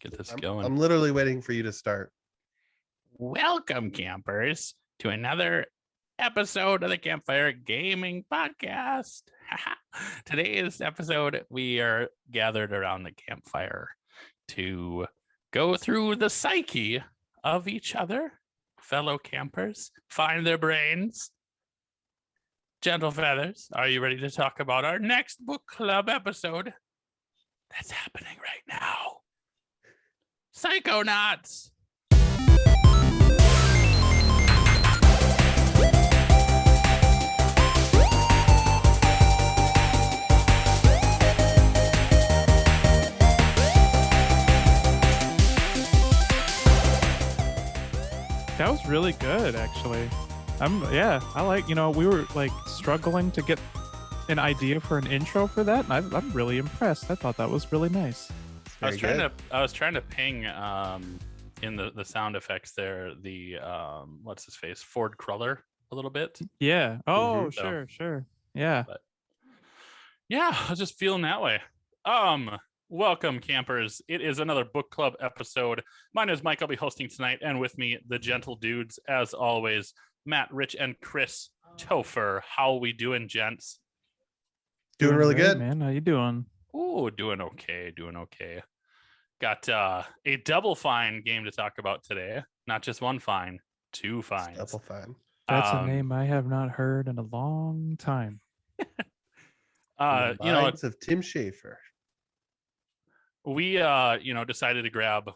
Get this going. I'm literally waiting for you to start. Welcome, campers, to another episode of the Campfire Gaming Podcast. Today's episode, we are gathered around the campfire to go through the psyche of each other, fellow campers, find their brains. Gentle Feathers, are you ready to talk about our next book club episode? That's happening right now. Psychonauts. That was really good, actually. I like, we were like struggling to get an idea for an intro for that, and I'm really impressed. I thought that was really nice. I was trying to ping in the sound effects there the what's his face, Ford Cruller a little bit. Yeah. Oh, sure. Yeah. But yeah, I was just feeling that way. Welcome, campers. It is another book club episode. My name is Mike. I'll be hosting tonight, and with me, the gentle dudes, as always, Matt, Rich, and Chris Topher. How we doing, gents? Doing really great, good, man. How you doing? Oh, doing okay. Got a double fine game to talk about today. Not just one fine, two fines. Double fine. That's a name I have not heard in a long time. Of Tim Schafer. We decided to grab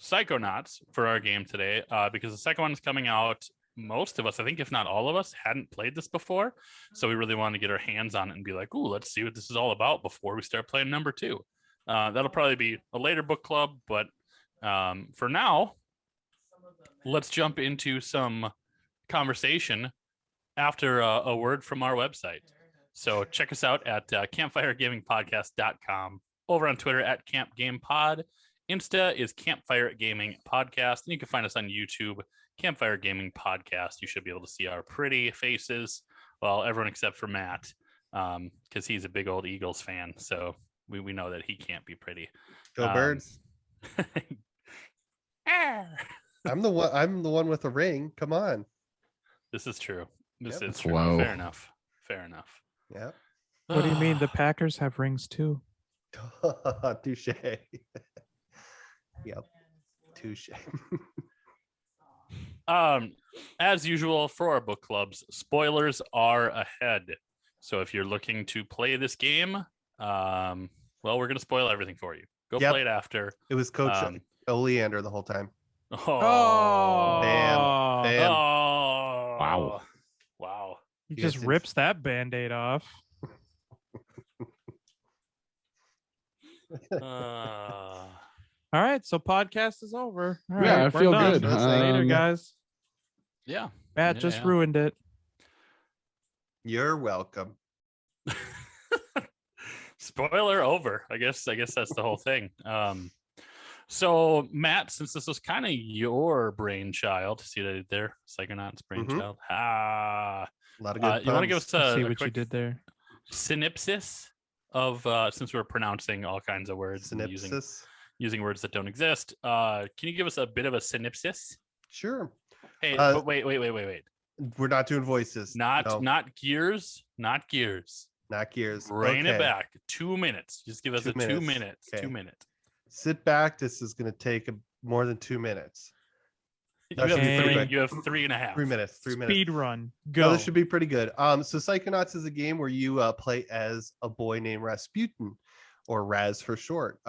Psychonauts for our game today because the second one is coming out. Most of us, I think, if not all of us, hadn't played this before. So we really wanted to get our hands on it and be like, ooh, let's see what this is all about before we start playing number two. That'll probably be a later book club, but for now, let's jump into some conversation after a word from our website. So check us out at campfiregamingpodcast.com, over on Twitter at campgamepod. Insta is Campfire Gaming Podcast, and you can find us on YouTube, Campfire Gaming Podcast. You should be able to see our pretty faces. Well, everyone except for Matt, because he's a big old Eagles fan. So we know that he can't be pretty. Go Birds. I'm the one with the ring. Come on. This is true. This Yep. is true. Wow. Fair enough. Yeah. What do you mean? The Packers have rings too. Touche. Yep. Touche. As usual for our book clubs, spoilers are ahead. So if you're looking to play this game, we're going to spoil everything for you. Go play it after. It was Coach Oleander the whole time. Oh, Bam. Oh, wow. He just rips that Band-Aid off. All right, so podcast is over. All right, I feel done. good. Later, guys. Yeah. Matt just ruined it. You're welcome. Spoiler over. I guess that's the whole thing. So Matt, since this was kind of your brainchild, see what I did there? Psychonauts brainchild. A lot of good you want to give us a what quick you did there? synopsis of since we're pronouncing all kinds of words and using words that don't exist. Can you give us a bit of a synopsis? Sure. Hey, but wait. We're not doing voices. Not gears. Not gears. Bring it back. 2 minutes. Just give us 2 minutes. Okay. 2 minutes. Sit back. This is going to take more than 2 minutes. You have 3.5. 3 minutes. Speed run. Go. No, this should be pretty good. So Psychonauts is a game where you play as a boy named Rasputin, or Raz for short.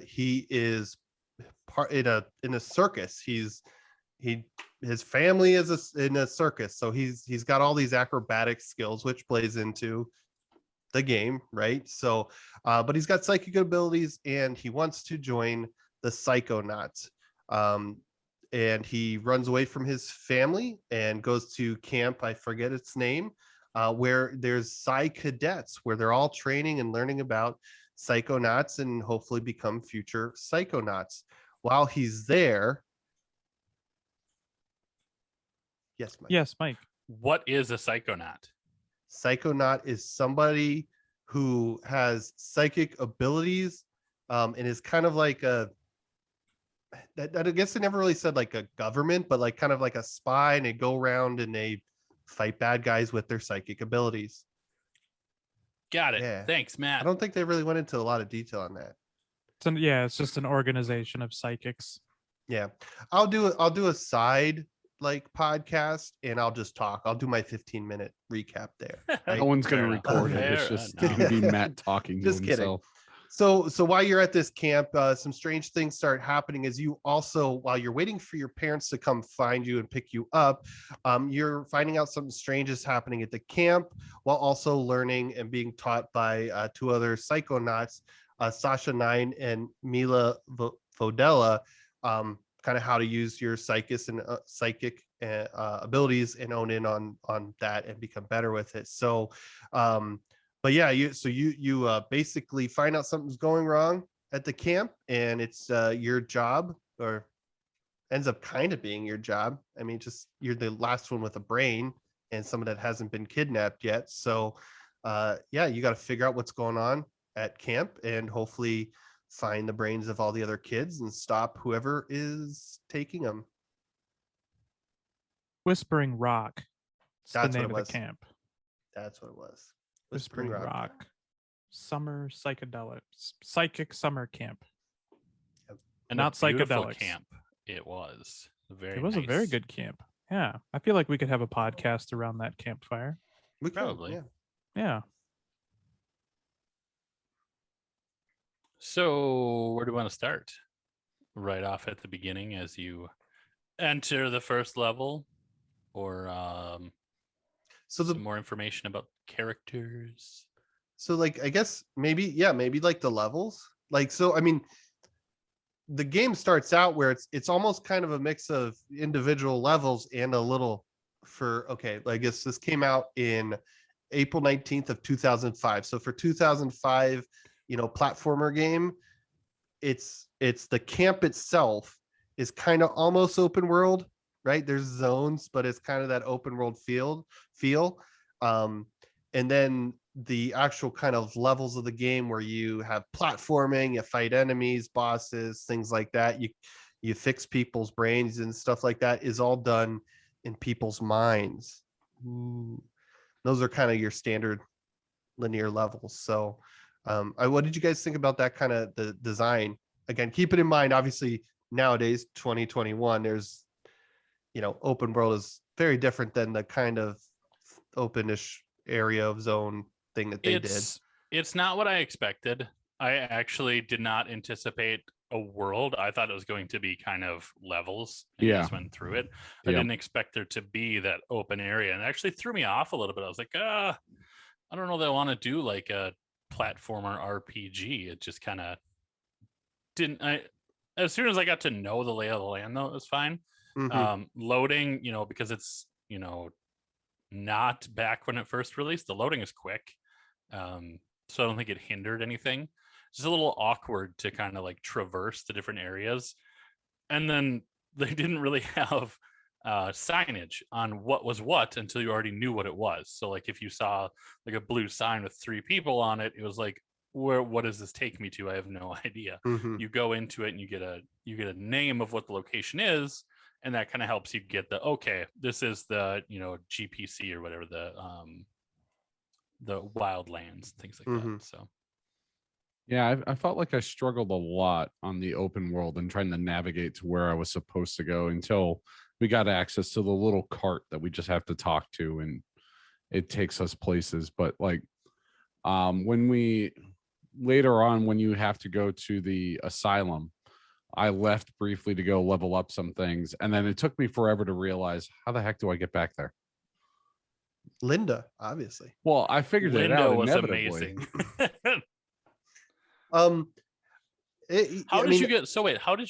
He is part in a circus. His family is in a circus, so he's got all these acrobatic skills, which plays into the game, right? So, but he's got psychic abilities, and he wants to join the Psychonauts. And he runs away from his family and goes to camp, I forget its name, where there's Psy cadets, where they're all training and learning about Psychonauts and hopefully become future Psychonauts. While he's there, yes, Mike. What is a Psychonaut? Psychonaut is somebody who has psychic abilities and is kind of like that I guess they never really said like a government, but like kind of like a spy, and they go around and they fight bad guys with their psychic abilities. Got it. Yeah. Thanks, I Matt. don't think they really went into a lot of detail on that. It's just an organization of psychics. Yeah, I'll do a side like podcast, and I'll just talk. I'll do my 15-minute recap there. No Right? one's going to Fair record enough. it. It's Fair just enough. going to be Matt talking to Just kidding. himself. So while you're at this camp, some strange things start happening as you also, while you're waiting for your parents to come find you and pick you up, you're finding out something strange is happening at the camp, while also learning and being taught by two other psychonauts, Sasha Nine and Mila Vodella, kind of how to use your psychic abilities and own in on that and become better with it. So but yeah, you basically find out something's going wrong at the camp, and it's your job, or ends up kind of being your job. I mean, just you're the last one with a brain and someone that hasn't been kidnapped yet. So yeah, you got to figure out what's going on at camp and hopefully find the brains of all the other kids and stop whoever is taking them. Whispering Rock. It's That's the what name it of the was. camp. That's what it was. Whispering Rock. Summer psychedelics. Psychic summer camp. And Not a beautiful psychedelics. camp. It was very. It was a very nice. good camp. Yeah. I feel like we could have a podcast around that campfire. We could, Probably. yeah. Yeah. So where do we want to start? Right off at the beginning as you enter the first level, or So the some more information about characters? So like, I guess maybe like the levels. Like, so I mean, the game starts out where it's almost kind of a mix of individual levels and a little I guess this came out in April 19th of 2005. So for 2005, platformer game, it's the camp itself is kind of almost open world, right? There's zones, but it's kind of that open world feel. And then the actual kind of levels of the game where you have platforming, you fight enemies, bosses, things like that. You fix people's brains and stuff like that is all done in people's minds. Ooh. Those are kind of your standard linear levels. So what did you guys think about that kind of the design? Again, keep it in mind, obviously nowadays, 2021, there's, open world is very different than the kind of openish area of zone thing that they did. It's not what I expected. I actually did not anticipate a world. I thought it was going to be kind of levels, and you just went through it. I didn't expect there to be that open area, and it actually threw me off a little bit. I was like, I don't know that I want to do like a platformer RPG. It just kind of didn't. As soon as I got to know the lay of the land, though, it was fine. Mhm. Loading, because it's not back when it first released, the loading is quick, so I don't think it hindered anything. It's just a little awkward to kind of like traverse the different areas, and then they didn't really have signage on what was what until you already knew what it was. So like if you saw like a blue sign with 3 people on it, it was like, what does this take me to? I have no idea. Mhm. You go into it and you get a name of what the location is, and that kind of helps you get this is the GPC or whatever, the wildlands, things like Mhm. that. So Yeah, I felt like I struggled a lot on the open world and trying to navigate to where I was supposed to go until we got access to the little cart that we just have to talk to, and it takes us places. But like when you have to go to the asylum, I left briefly to go level up some things, and then it took me forever to realize, how the heck do I get back there? Linda, obviously. Well, I figured it Linda out was inevitably. amazing. How did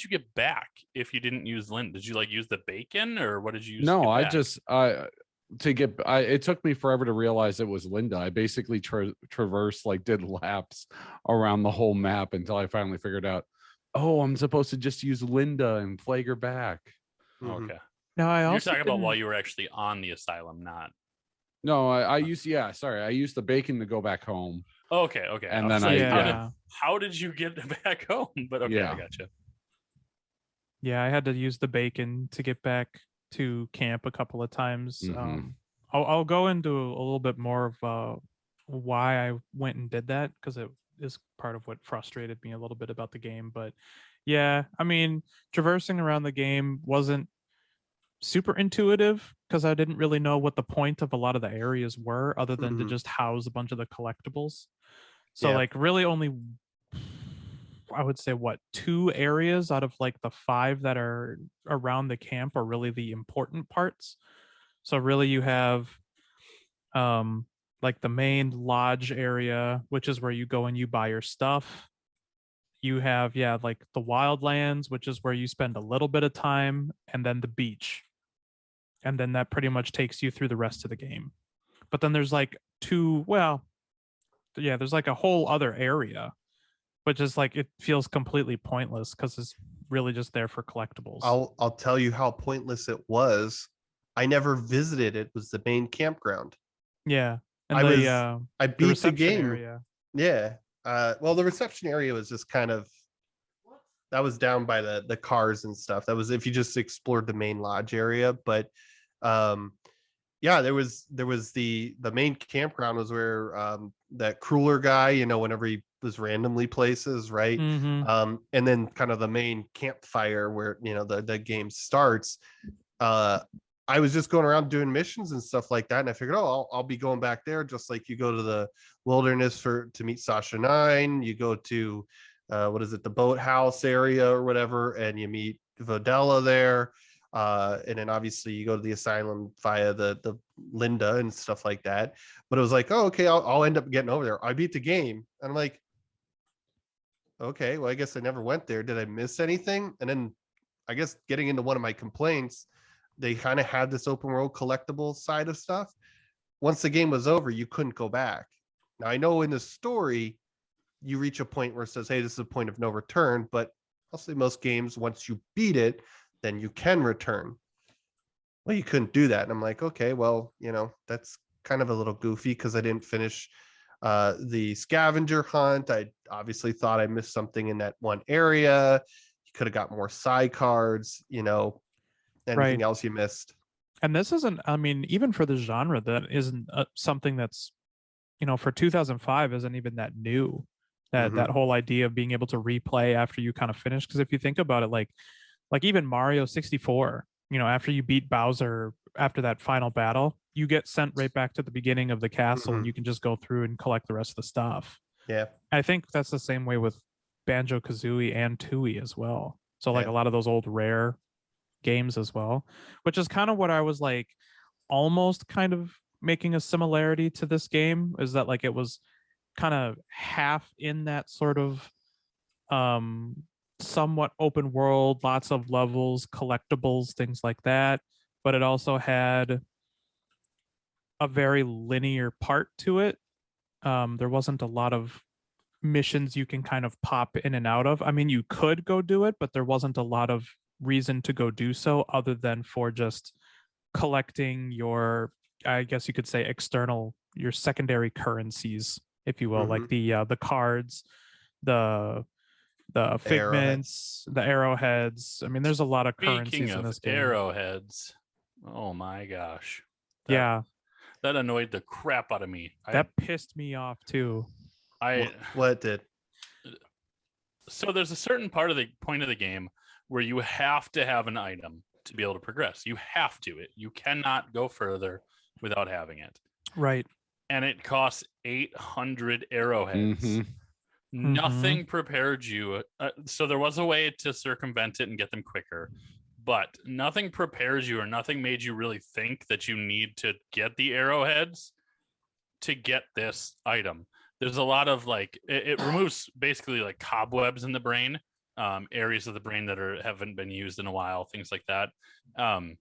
you get back if you didn't use Linda? Did you like use the bacon, or what did you use? No, I back? just it took me forever to realize it was Linda. I basically traversed, like did laps around the whole map until I finally figured out, oh, I'm supposed to just use Linda and flag her back. Mhm. Okay. No, I You're also talking about didn't- while you were actually on the asylum, not. No, I used the bacon to go back home. Okay. And I was then like, yeah. how did you get back home? But okay, Yeah. I gotcha. Yeah, I had to use the bacon to get back to camp a couple of times. Mhm. I'll go into a little bit more of why I went and did that because it is part of what frustrated me a little bit about the game. But yeah, I mean, traversing around the game wasn't super intuitive because I didn't really know what the point of a lot of the areas were other than to Mhm. just house a bunch of the collectibles. So Yeah. like really only I would say what 2 areas out of like the 5 that are around the camp are really the important parts. So really you have um like the main lodge area, which is where you go and you buy your stuff. You have like the wildlands, which is where you spend a little bit of time, and then the beach. And then that pretty much takes you through the rest of the game. But then there's like there's like a whole other area, which is like it feels completely pointless because it's really just there for collectibles. I'll tell you how pointless it was. I never visited it. Was the main campground. Yeah. And I the was I the beat the reception game. area. Yeah. Well, the reception area was just kind of that was down by the cars and stuff. That was if you just explored the main lodge area. But um yeah, there was the main campground was where that crueler guy, whenever he was randomly places, right? Mm-hmm. And then kind of the main campfire where the game starts. uh I was just going around doing missions and stuff like that, and I figured, oh, I'll be going back there, just like you go to the wilderness to meet Sasha 9. You go to what is it, the boathouse area or whatever, and you meet Vodella there. And then obviously you go to the asylum via the Linda and stuff like that. But it was like, oh, okay, I'll end up getting over there. I beat the game, and I'm like, okay, well, I guess I never went there. Did I miss anything? And then I guess getting into one of my complaints, they kind of had this open world collectible side of stuff. Once the game was over, you couldn't go back. Now I know in the story, you reach a point where it says, hey, this is a point of no return, but I'll say most games, once you beat it, then you can return. Well, you couldn't do that. And I'm like, okay, well, that's kind of a little goofy because I didn't finish the scavenger hunt. I obviously thought I missed something in that one area. You could have got more side cards, anything Right. else you missed. And this isn't, I mean, even for the genre, that isn't something that's, for 2005 isn't even that new. That Mhm. whole idea of being able to replay after you kind of finish. Because if you think about it, like even Mario 64, after you beat Bowser after that final battle, you get sent right back to the beginning of the castle and Mhm. you can just go through and collect the rest of the stuff. Yeah. I think that's the same way with Banjo Kazooie and Tooie as well. So like Yeah. a lot of those old rare games as well, which is kind of what I was like almost kind of making a similarity to this game is that like it was kind of half in that sort of um somewhat open world, lots of levels, collectibles, things like that, but it also had a very linear part to it. There wasn't a lot of missions you can kind of pop in and out of. I mean, you could go do it, but there wasn't a lot of reason to go do so other than for just collecting your, I guess you could say, your secondary currencies, if you will, like Mhm. the cards, the the Arrowheads. figments, the arrowheads. I mean, there's a lot of Speaking currencies in of this game. arrowheads, oh my gosh, that Yeah, that annoyed the crap out of me. I that pissed me off too. I What did? so there's a certain part of the point of the game where you have to have an item to be able to progress. You have to. You cannot go further without having it. Right. And it costs 800 arrowheads. Mhm. Nothing prepared you. So there was a way to circumvent it and get them quicker, but nothing prepares you or nothing made you really think that you need to get the arrowheads to get this item. There's a lot of like it removes basically like cobwebs in the brain, areas of the brain that haven't been used in a while, things like that. And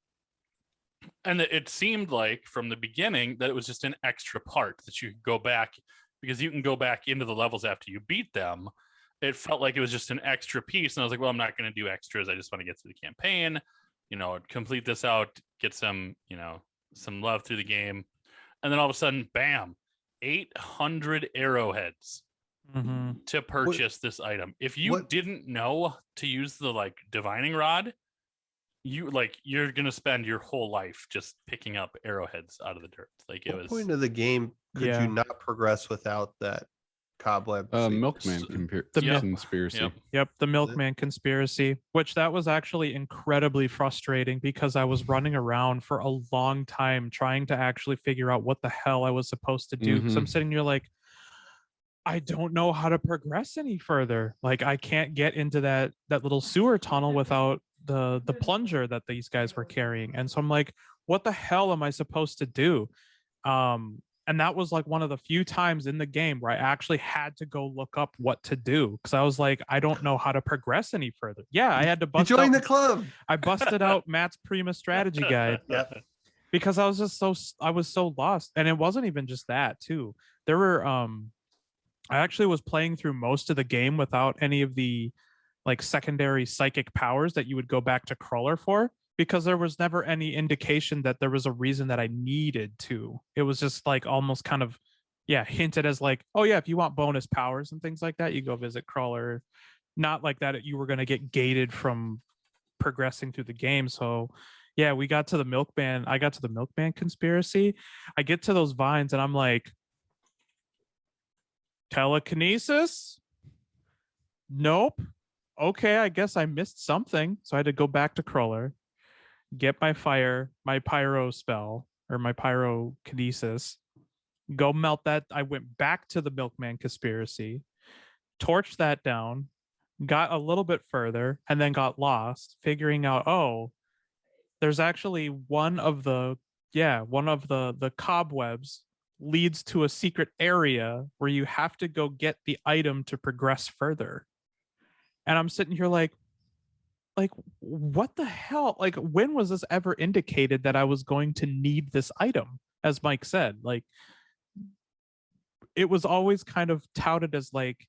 it seemed like from the beginning that it was just an extra part that you could go back, because you can go back into the levels after you beat them. It felt like it was just an extra piece, and I was like, well, I'm not going to do extras. I just want to get through the campaign, complete this out, get some love through the game. And then all of a sudden, bam, 800 arrowheads. Mhm. to purchase this item. If you what- didn't know to use the like divining rod, you're gonna spend your whole life just picking up arrowheads out of the dirt. Like it What was point of the game could Yeah. you not progress without that cobweb? Milkman The Yep. conspiracy. Yep. Yep, the it? Milkman conspiracy, which that was actually incredibly frustrating because I was running around for a long time trying to actually figure out what the hell I was supposed to do. Because I'm sitting here like, I don't know how to progress any further. Like I can't get into that little sewer tunnel without the plunger that these guys were carrying. And so I'm like, what the hell am I supposed to do? And that was like one of the few times in the game where I actually had to go look up what to do because I was like, I don't know how to progress any further. Yeah, I had to You bust join out, the club. I busted out Matt's Prima strategy guide Yep. because I was just I was so lost. And it wasn't even just that too. There were I actually was playing through most of the game without any of the like secondary psychic powers that you would go back to Crawler for because there was never any indication that there was a reason that I needed to. It was just like almost kind of hinted as like, oh yeah, if you want bonus powers and things like that, you go visit Crawler. Not like that you were going to get gated from progressing through the game. So yeah, we got to the Milkman. I got to the Milkman conspiracy. I get to those vines and I'm like, telekinesis? Nope. Okay, I guess I missed something. So I had to go back to Crawler, get my pyro spell, or my pyrokinesis, go melt that. I went back to the Milkman conspiracy, torched that down, got a little bit further, and then got lost, figuring out, oh, there's actually one of the cobwebs leads to a secret area where you have to go get the item to progress further. And I'm sitting here like what the hell? Like when was this ever indicated that I was going to need this item? As Mike said, like it was always kind of touted as like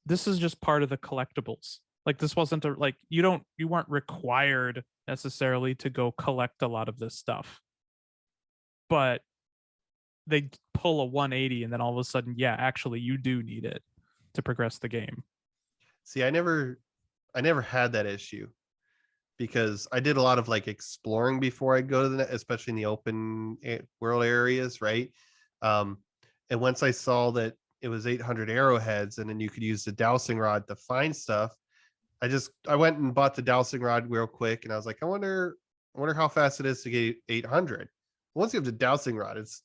this is just part of the collectibles. Like this wasn't you weren't required necessarily to go collect a lot of this stuff. But they pull a 180 and then all of a sudden, yeah, actually you do need it to progress the game. See, I never had that issue because I did a lot of like exploring before I go to the net, especially in the open world areas, right? And once I saw that it was 800 arrowheads and then you could use the dowsing rod to find stuff, I went and bought the dowsing rod real quick and I was like, I wonder how fast it is to get 800. Once you have the dowsing rod, it's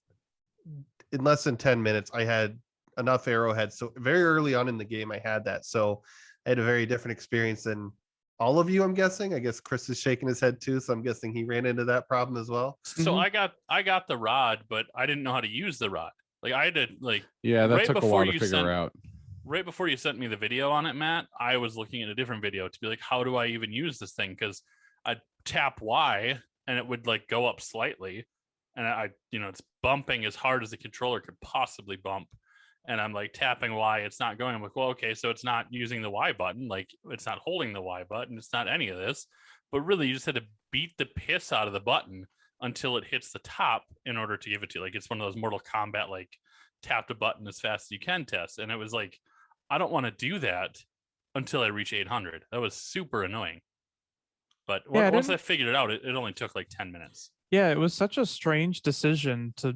in less than 10 minutes. I had enough arrowheads. So very early on in the game, I had that. So I had a very different experience than all of you, I'm guessing. I guess Chris is shaking his head too. So I'm guessing he ran into that problem as well. So I got the rod, but I didn't know how to use the rod. Like I had to that right took a before while to you figure out. Right before you sent me the video on it, Matt, I was looking at a different video to be like, how do I even use this thing? Because I'd tap Y and it would like go up slightly. And it's bumping as hard as the controller could possibly bump. And I'm like tapping Y, it's not going. I'm like, well, okay, so it's not using the Y button. Like it's not holding the Y button. It's not any of this. But really, you just had to beat the piss out of the button until it hits the top in order to give it to you. Like it's one of those Mortal Kombat, like tap the button as fast as you can test. And it was like, I don't want to do that until I reach 800. That was super annoying. But once I figured it out, it only took like 10 minutes. Yeah, it was such a strange decision to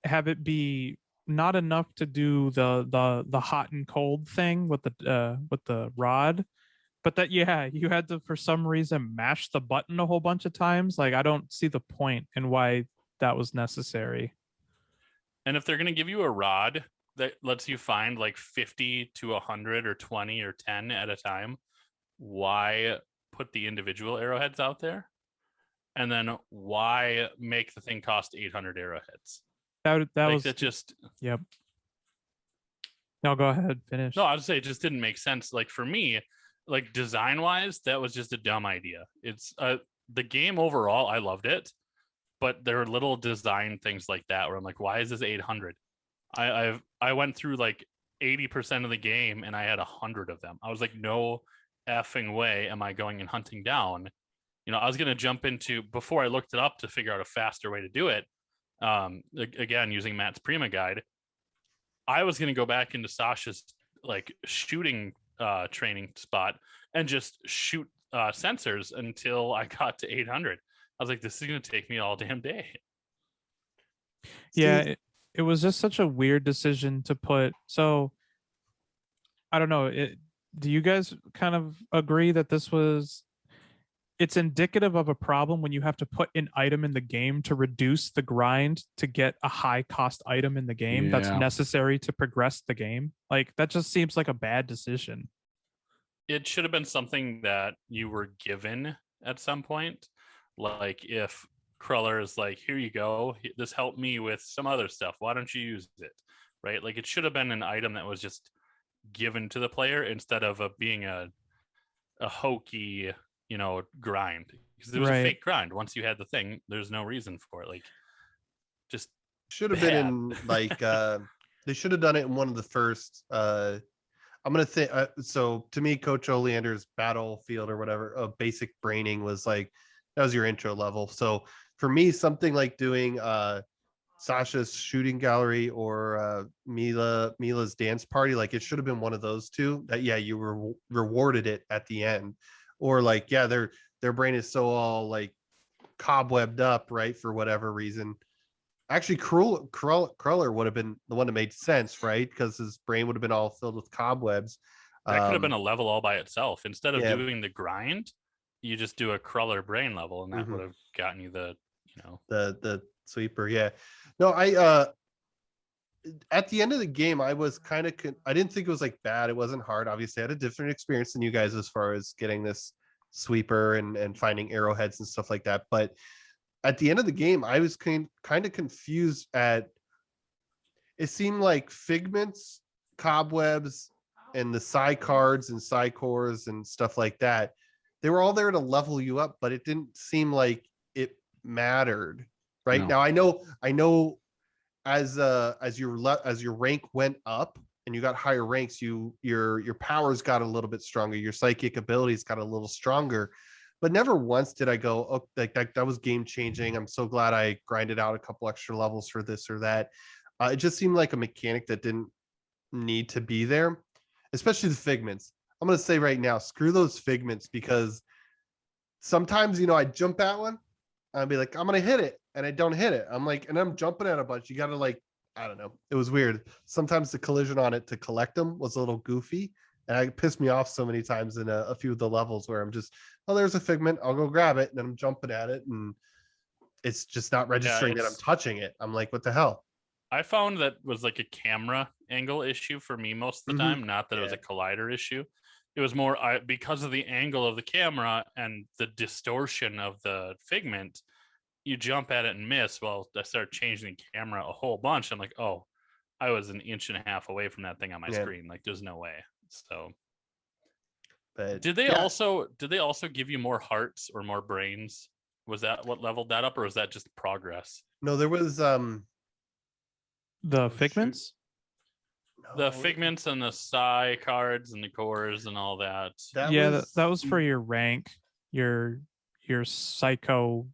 have it be not enough to do the hot and cold thing with the rod, but that you had to for some reason mash the button a whole bunch of times. Like I don't see the point in why that was necessary. And if they're gonna give you a rod that lets you find like 50 to 100 or 20 or 10 at a time, why put the individual arrowheads out there? And then why make the thing cost 800 arrowheads? That like, was that just yep. No, go ahead, finish. No, I would say it just didn't make sense. Like for me, like design wise, that was just a dumb idea. It's the game overall, I loved it, but there are little design things like that where I'm like, why is this 800? I went through like 80% of the game and I had 100 of them. I was like, no effing way am I going and hunting down. I was going to jump into, before I looked it up to figure out a faster way to do it, again, using Matt's Prima guide, I was going to go back into Sasha's like shooting training spot and just shoot sensors until I got to 800. I was like, this is gonna take me all damn day. Yeah, See, it was just such a weird decision to put. So I don't know. Do you guys kind of agree that it's indicative of a problem when you have to put an item in the game to reduce the grind to get a high cost item in the game that's Yeah. necessary to progress the game? Like that just seems like a bad decision. It should have been something that you were given at some point. Like if Cruller is like, here you go, this helped me with some other stuff. Why don't you use it? Right? Like it should have been an item that was just given to the player instead of being a hokey, grind. Because it was a Right. fake grind. Once you had the thing, there's no reason for it. Like just should have been bad. in like they should have done it in one of the first I'm gonna think so to me Coach Oleander's Battlefield or whatever basic braining was like that was your intro level. So for me something like doing Sasha's shooting gallery or Mila's dance party, like it should have been one of those two that you were rewarded it at the end. Or like their brain is so all like cobwebbed up, right, for whatever reason. Actually, Cruller would have been the one that made sense, right? Because his brain would have been all filled with cobwebs. That could have been a level all by itself. Instead of yeah. doing the grind, you just do a Cruller brain level, and that Mhm. would have gotten you the the sweeper. Yeah. No, I at the end of the game, I was kind of I didn't think it was like bad. It wasn't hard. Obviously, I had a different experience than you guys as far as getting this sweeper and finding arrowheads and stuff like that. But at the end of the game, I was kind of confused at it seemed like figments, cobwebs, and the psi cards and psi cores and stuff like that. They were all there to level you up, but it didn't seem like it mattered. Right No. now, I know as your rank went up and you got higher ranks, your powers got a little bit stronger, your psychic abilities got a little stronger. But never once did I go, oh, like that was game changing. I'm so glad I grinded out a couple extra levels for this or that. It just seemed like a mechanic that didn't need to be there, especially the figments. I'm going to say right now, screw those figments, because sometimes, I jump at one, I'd be like, I'm going to hit it, and I don't hit it. I'm like, and I'm jumping at a bunch. You got to like, I don't know. It was weird. Sometimes the collision on it to collect them was a little goofy. And it pissed me off so many times in a few of the levels where I'm just, oh, there's a figment, I'll go grab it, and then I'm jumping at it, and it's just not registering that I'm touching it. I'm like, what the hell? I found that was like a camera angle issue for me most of the time, not that it was a collider issue. It was more because of the angle of the camera and the distortion of the figment, you jump at it and miss. Well, I started changing the camera a whole bunch. I'm like, oh, I was an inch and a half away from that thing on my screen. Like, there's no way. So, but did they also give you more hearts or more brains? Was that what leveled that up, or was that just progress? No, there was the figments. The figments and the psi cards and the cores and all that. That was for your rank, your psycho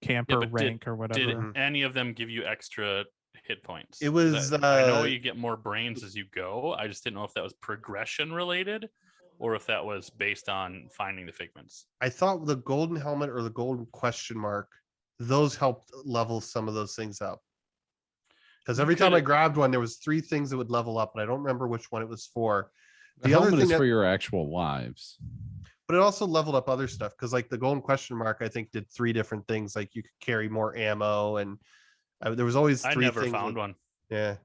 camper rank or whatever. Did any of them give you extra hit points? It was I know you get more brains as you go. I just didn't know if that was progression related or if that was based on finding the figments. I thought the golden helmet or the golden question mark, those helped level some of those things up. Because every time I grabbed one, there was 3 things that would level up, and I don't remember which one it was for. The helmet is for your actual lives. But it also leveled up other stuff, because like the golden question mark, I think did 3 different things. Like you could carry more ammo, and there was always 3 things. I never found one. Yeah.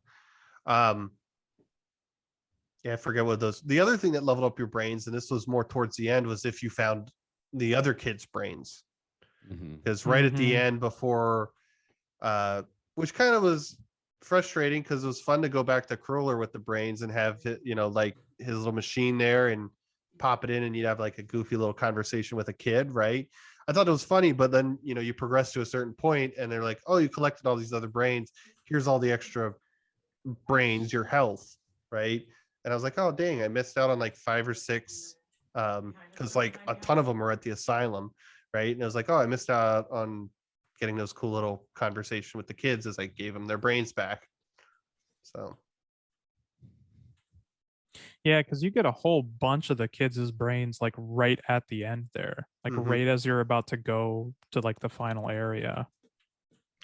Yeah, I forget what those. The other thing that leveled up your brains, and this was more towards the end, was if you found the other kid's brains. Because right at the end before, which kind of was frustrating, because it was fun to go back to Cruller with the brains and have like his little machine there and pop it in, and you'd have like a goofy little conversation with a kid, right? I thought it was funny, but then you progress to a certain point and they're like, oh, you collected all these other brains, here's all the extra brains, your health, right? And I was like, oh dang, I missed out on like 5 or 6 because like a ton of them were at the asylum, right? And I was like, oh, I missed out on getting those cool little conversation with the kids as I gave them their brains back. So Yeah, because you get a whole bunch of the kids' brains like right at the end there, like Mhm. right as you're about to go to like the final area.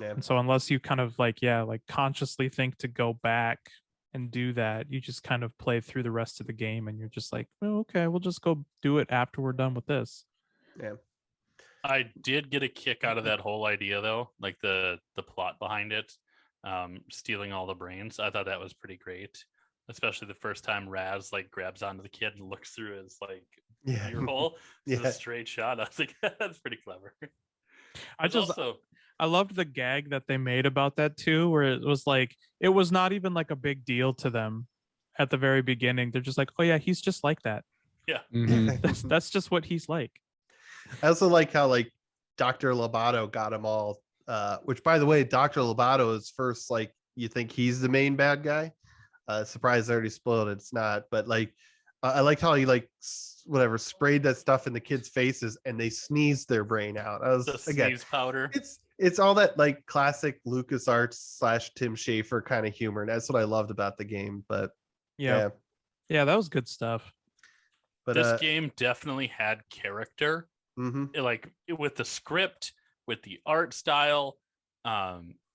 Yeah. And so unless you kind of like, yeah, like consciously think to go back and do that, you just kind of play through the rest of the game and you're just like, oh, okay, we'll just go do it after we're done with this. Yeah. I did get a kick out of that whole idea though, like the plot behind it, stealing all the brains. I thought that was pretty great, especially the first time Raz like grabs onto the kid and looks through his like Yeah. ear hole. It's Yeah. a straight shot. I was like, that's pretty clever. I There's just also I loved the gag that they made about that too, where it was like it was not even like a big deal to them at the very beginning. They're just like, oh yeah, he's just like that. yeah. Mhm. That's just what he's like. I also like how like Dr. Lobato got them all. Which, by the way, Dr. Lobato is first. Like, you think he's the main bad guy. Surprise! I already spoiled it. It's not. But like, I liked how he like whatever sprayed that stuff in the kids' faces and they sneezed their brain out. I was The again. sneeze powder. It's all that like classic LucasArts / Tim Schafer kind of humor. And that's what I loved about the game. But Yeah. Yeah, that was good stuff. but This game definitely had character. mhm. Like with the script, with the art style,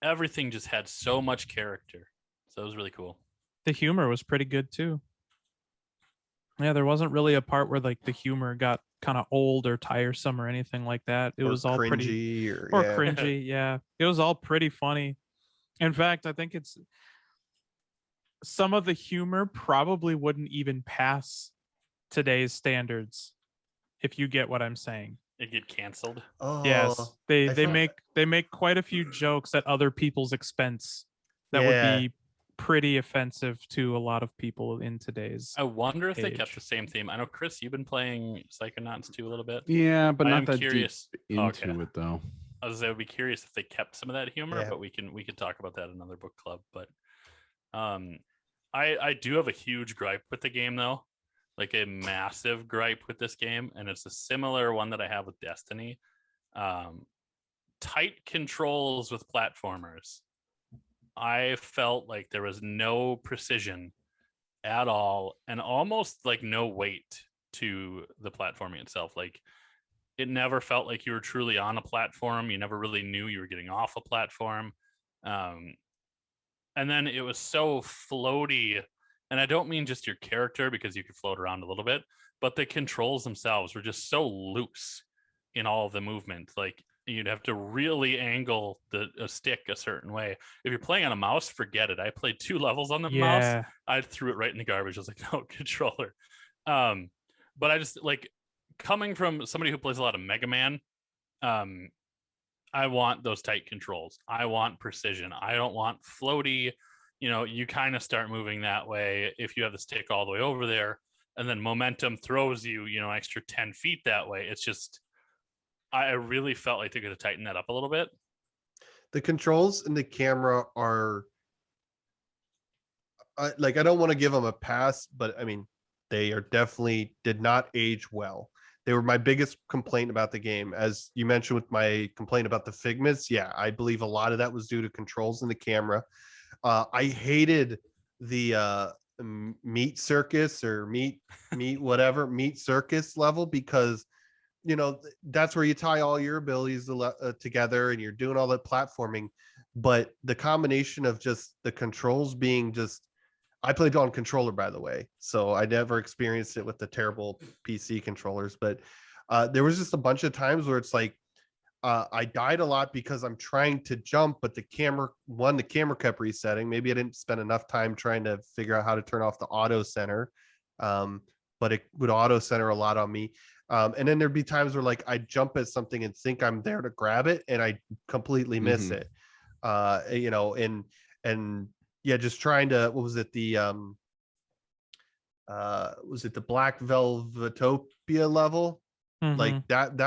everything just had so much character. So it was really cool. The humor was pretty good too. Yeah, there wasn't really a part where like the humor got kind of old or tiresome or anything like that. It Or was all pretty cringy or yeah. cringy. Yeah, it was all pretty funny. In fact, I think it's some of the humor probably wouldn't even pass today's standards, if you get what I'm saying. It get canceled. Oh, Yes, I they felt- make quite a few jokes at other people's expense that Yeah. would be pretty offensive to a lot of people in today's. I wonder if they kept Age. the same theme. I know, Chris, you've been playing Psychonauts too a little bit. Yeah, but I not am that curious. deep into Okay. it though. I was I would be curious if they kept some of that humor, Yeah. but we could talk about that in another book club. But I do have a huge gripe with the game though, like a massive gripe with this game, and it's a similar one that I have with Destiny. Tight controls with platformers. I felt like there was no precision at all, and almost like no weight to the platforming itself. Like it never felt like you were truly on a platform. You never really knew you were getting off a platform. And then it was so floaty. And I don't mean just your character, because you could float around a little bit, but the controls themselves were just so loose in all of the movement. Like you'd have to really angle a stick a certain way. If you're playing on a mouse, forget it. I played 2 levels on the mouse. Yeah, I threw it right in the garbage. I was like, no controller. But I just like, coming from somebody who plays a lot of Mega Man, I want those tight controls. I want precision. I don't want floaty. You kind of start moving that way if you have the stick all the way over there, and then momentum throws you, extra 10 feet that way. It's just, I really felt like they could have tightened that up a little bit. The controls and the camera are like, I don't want to give them a pass, but I mean, they are definitely did not age well. They were my biggest complaint about the game. As you mentioned with my complaint about the Figments, yeah, I believe a lot of that was due to controls in the camera. I hated the meat circus or meat whatever meat circus level, because that's where you tie all your abilities together and you're doing all that platforming. But the combination of just the controls being just, I played on controller, by the way, so I never experienced it with the terrible PC controllers. But there was just a bunch of times where it's like I died a lot because I'm trying to jump, but the camera kept resetting. Maybe I didn't spend enough time trying to figure out how to turn off the auto center, but it would auto center a lot on me. And then there'd be times where like I jump at something and think I'm there to grab it, and I completely miss Mhm. it. And yeah, just trying to, what was it, the Black Velvetopia level? Like Mhm.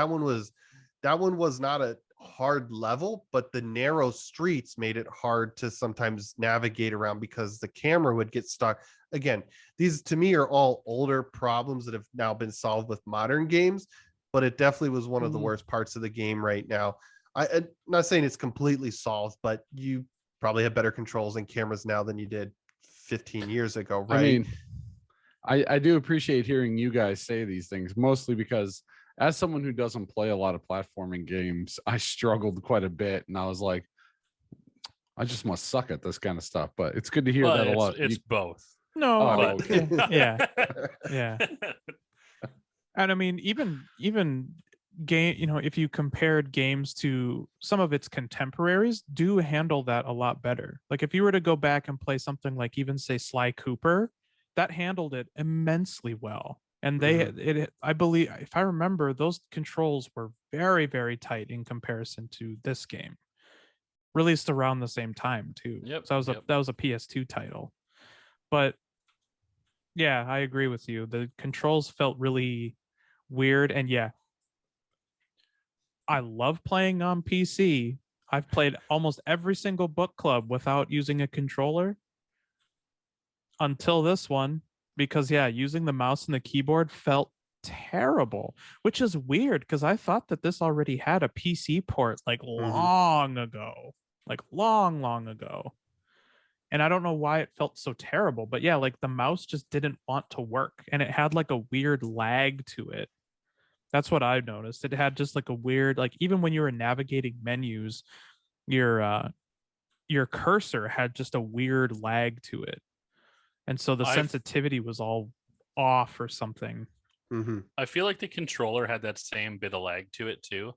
that one was not a hard level, but the narrow streets made it hard to sometimes navigate around because the camera would get stuck. Again, these to me are all older problems that have now been solved with modern games, but it definitely was one of the worst parts of the game right now. I'm not saying it's completely solved, but you probably have better controls and cameras now than you did 15 years ago, right? I mean, I do appreciate hearing you guys say these things, mostly because as someone who doesn't play a lot of platforming games, I struggled quite a bit, and I was like, I just must suck at this kind of stuff. But it's good to hear Well, that a lot. it's both. No, Oh, I mean, okay. yeah, yeah. And I mean, even game, if you compared games to some of its contemporaries, do handle that a lot better. Like if you were to go back and play something like even say Sly Cooper, that handled it immensely well. And I believe, if I remember, those controls were very, very tight in comparison to this game. Released around the same time too. Yep. So that was a PS2 title. But yeah, I agree with you. The controls felt really weird, and yeah, I love playing on PC. I've played almost every single book club without using a controller until this one, because yeah, using the mouse and the keyboard felt terrible, which is weird because I thought that this already had a PC port like long ago, like long ago. And I don't know why it felt so terrible, but yeah, like the mouse just didn't want to work and it had like a weird lag to it. That's what I've noticed. It had just like a weird, like even when you were navigating menus, your cursor had just a weird lag to it. And so the sensitivity was all off or something. I feel like the controller had that same bit of lag to it too.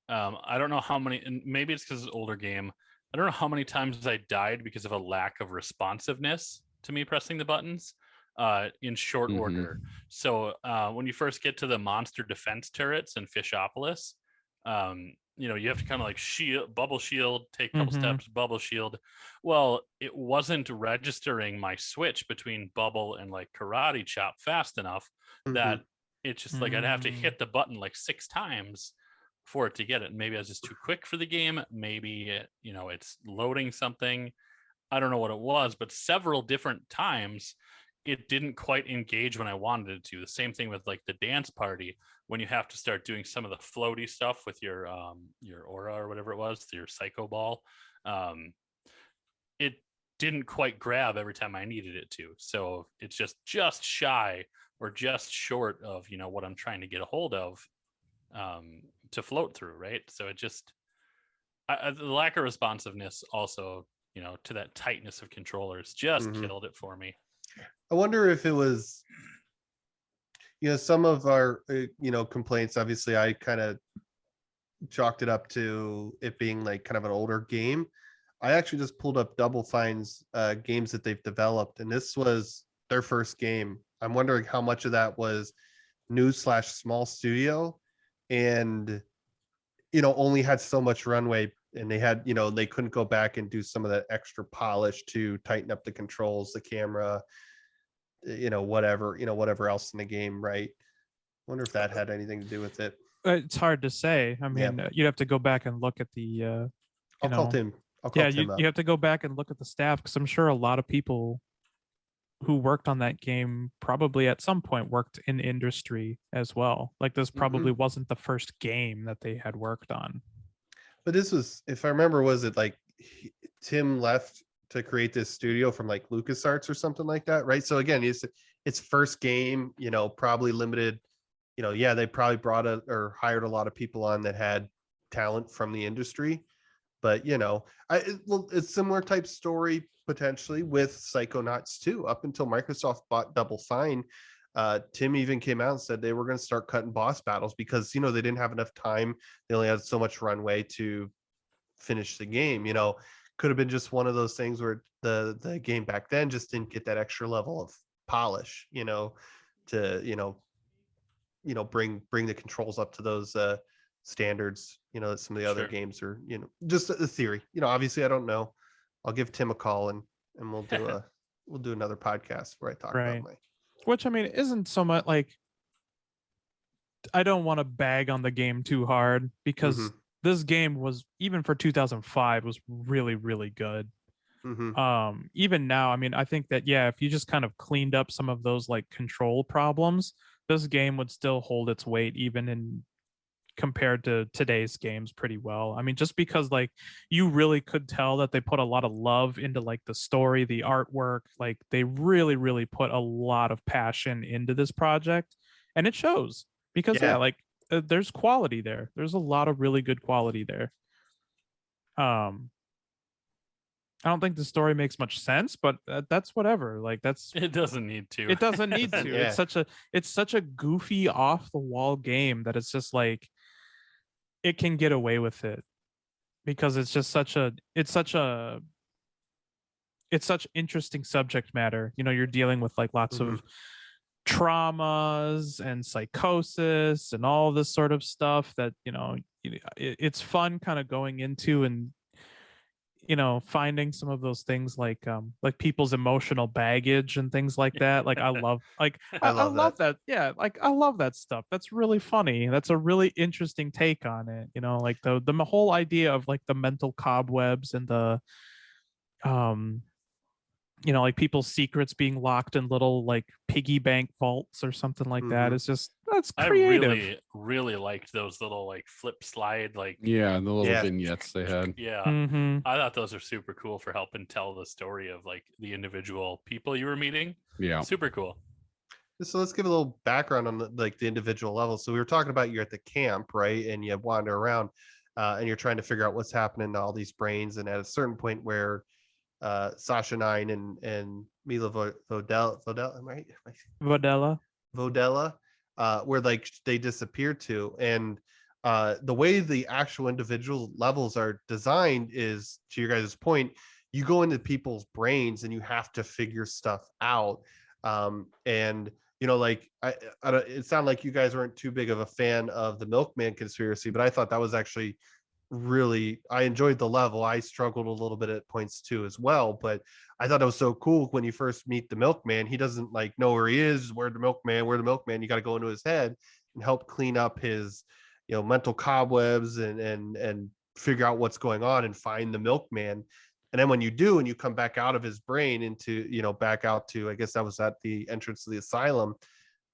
I don't know how many, and maybe it's because it's an older game. I don't know how many times I died because of a lack of responsiveness to me pressing the buttons in short order. So when you first get to the monster defense turrets in Fishopolis, you have to kind of like bubble shield, take a couple steps, bubble shield. Well, it wasn't registering my switch between bubble and like karate chop fast enough that it's just like I'd have to hit the button like 6 times for it to get it. Maybe I was just too quick for the game. Maybe it's loading something. I don't know what it was, but several different times it didn't quite engage when I wanted it to. The same thing with like the dance party, when you have to start doing some of the floaty stuff with your aura or whatever it was, your psycho ball. It didn't quite grab every time I needed it to. So it's just shy or just short of what I'm trying to get a hold of to float through, right? So it just the lack of responsiveness also to that tightness of controllers just killed it for me. I wonder if it was some of our complaints. Obviously I kind of chalked it up to it being like kind of an older game. I actually just pulled up Double Fine's games that they've developed, and this was their first game. I'm wondering how much of that was new/small studio and only had so much runway, and they had they couldn't go back and do some of that extra polish to tighten up the controls, the camera, whatever else in the game, right? Wonder if that had anything to do with it. It's hard to say. I mean, you'd have to go back and look at the I'll call Tim up. You have to go back and look at the staff, because I'm sure a lot of people who worked on that game probably at some point worked in industry as well. Like this probably wasn't the first game that they had worked on. But this was, if I remember, was it like Tim left to create this studio from like LucasArts or something like that, right? So again, it's first game, probably limited, they probably brought or hired a lot of people on that had talent from the industry. But it's similar type story potentially with Psychonauts too. Up until Microsoft bought Double Fine, Tim even came out and said they were going to start cutting boss battles because they didn't have enough time. They only had so much runway to finish the game. Could have been just one of those things where the game back then just didn't get that extra level of polish, to bring the controls up to those standards, that some of the other games are, just a theory. Obviously I don't know. I'll give Tim a call and we'll do another podcast where I talk about which I mean isn't so much like, I don't want to bag on the game too hard, because this game was, even for 2005, was really, really good. Even now, I mean, I think that if you just kind of cleaned up some of those like control problems, this game would still hold its weight even in compared to today's games pretty well. I mean, just because like you really could tell that they put a lot of love into like the story, the artwork, like they really put a lot of passion into this project, and it shows because Yeah. like there's quality there. There's a lot of really good quality there. I don't think the story makes much sense, but that's whatever. Like that's It doesn't need to. it doesn't need to. Yeah. It's such a goofy off the wall game that it's just like it can get away with it because it's just such interesting subject matter. You know, you're dealing with like lots of traumas and psychosis and all this sort of stuff that, you know, it's fun kind of going into and, you know, finding some of those things like people's emotional baggage and things like that. Like I love I love that. Yeah, like I love that stuff. That's really funny. That's a really interesting take on it. You know, like the whole idea of like the mental cobwebs and the you know, like people's secrets being locked in little like piggy bank vaults or something like that. It's just that's creative. I really liked those little like flip slide like Yeah, the little vignettes they had. Yeah. Mm-hmm. I thought those are super cool for helping tell the story of like the individual people you were meeting. Yeah. Super cool. So let's give a little background on the individual levels. So we were talking about you're at the camp, right? And you wander around and you're trying to figure out what's happening to all these brains. And at a certain point where Sasha Nine and Mila Vodella, am I right? Vodella, where like they disappear to. And the way the actual individual levels are designed is, to your guys' point, you go into people's brains and you have to figure stuff out. And you know, like it sounded like you guys weren't too big of a fan of the Milkman conspiracy, but I thought that was actually I enjoyed the level. I struggled a little bit at points too as well, but I thought it was so cool when you first meet the Milkman. He doesn't like know where he is. Where the Milkman. You got to go into his head and help clean up his, you know, mental cobwebs and figure out what's going on and find the Milkman. And then when you do, and you come back out of his brain into, you know, back out to, I guess that was at the entrance to the asylum,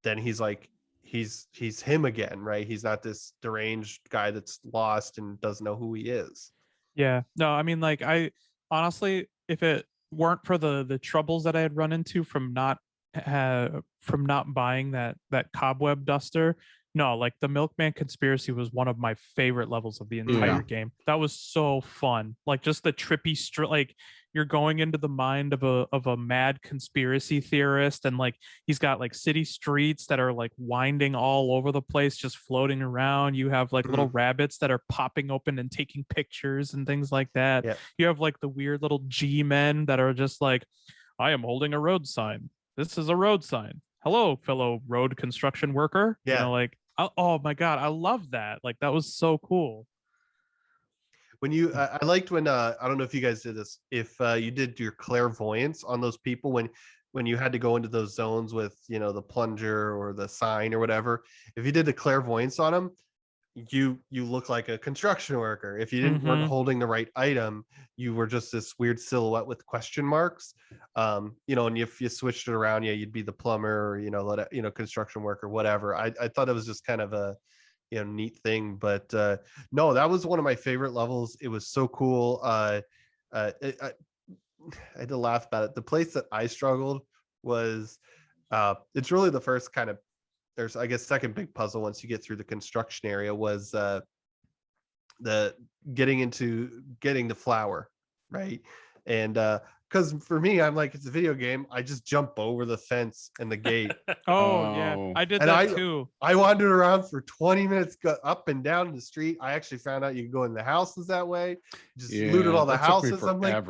then he's like, he's him again, right? He's not this deranged guy that's lost and doesn't know who he is. Yeah. No, I mean, like I honestly, if it weren't for the troubles that I had run into from not buying that cobweb duster, no, like the Milkman conspiracy was one of my favorite levels of the entire game. That was so fun. Like just the trippy like you're going into the mind of a mad conspiracy theorist, and like he's got like city streets that are like winding all over the place, just floating around. You have like little rabbits that are popping open and taking pictures and things like that. Yeah. You have like the weird little G-men that are just like, I am holding a road sign. This is a road sign. Hello, fellow road construction worker. Yeah. You know, like, oh my God, I love that. Like, that was so cool. When you, I liked when, I don't know if you guys did this, if you did your clairvoyance on those people, when you had to go into those zones with, you know, the plunger or the sign or whatever, if you did the clairvoyance on them, you look like a construction worker. If you weren't holding the right item, you were just this weird silhouette with question marks. You know, and if you switched it around, yeah, you'd be the plumber or, you know, construction worker, whatever. I thought it was just kind of a, you know, neat thing. But no, that was one of my favorite levels. It was so cool. I had to laugh about it. The place that I struggled was it's really the first kind of, there's, I guess, second big puzzle once you get through the construction area was the getting the flower, right? And because for me, I'm like, it's a video game, I just jump over the fence and the gate. Yeah, I did And that too. I wandered around for 20 minutes, got up and down the street. I actually found out you can go in the houses that way. Just looted all the houses. I'm like,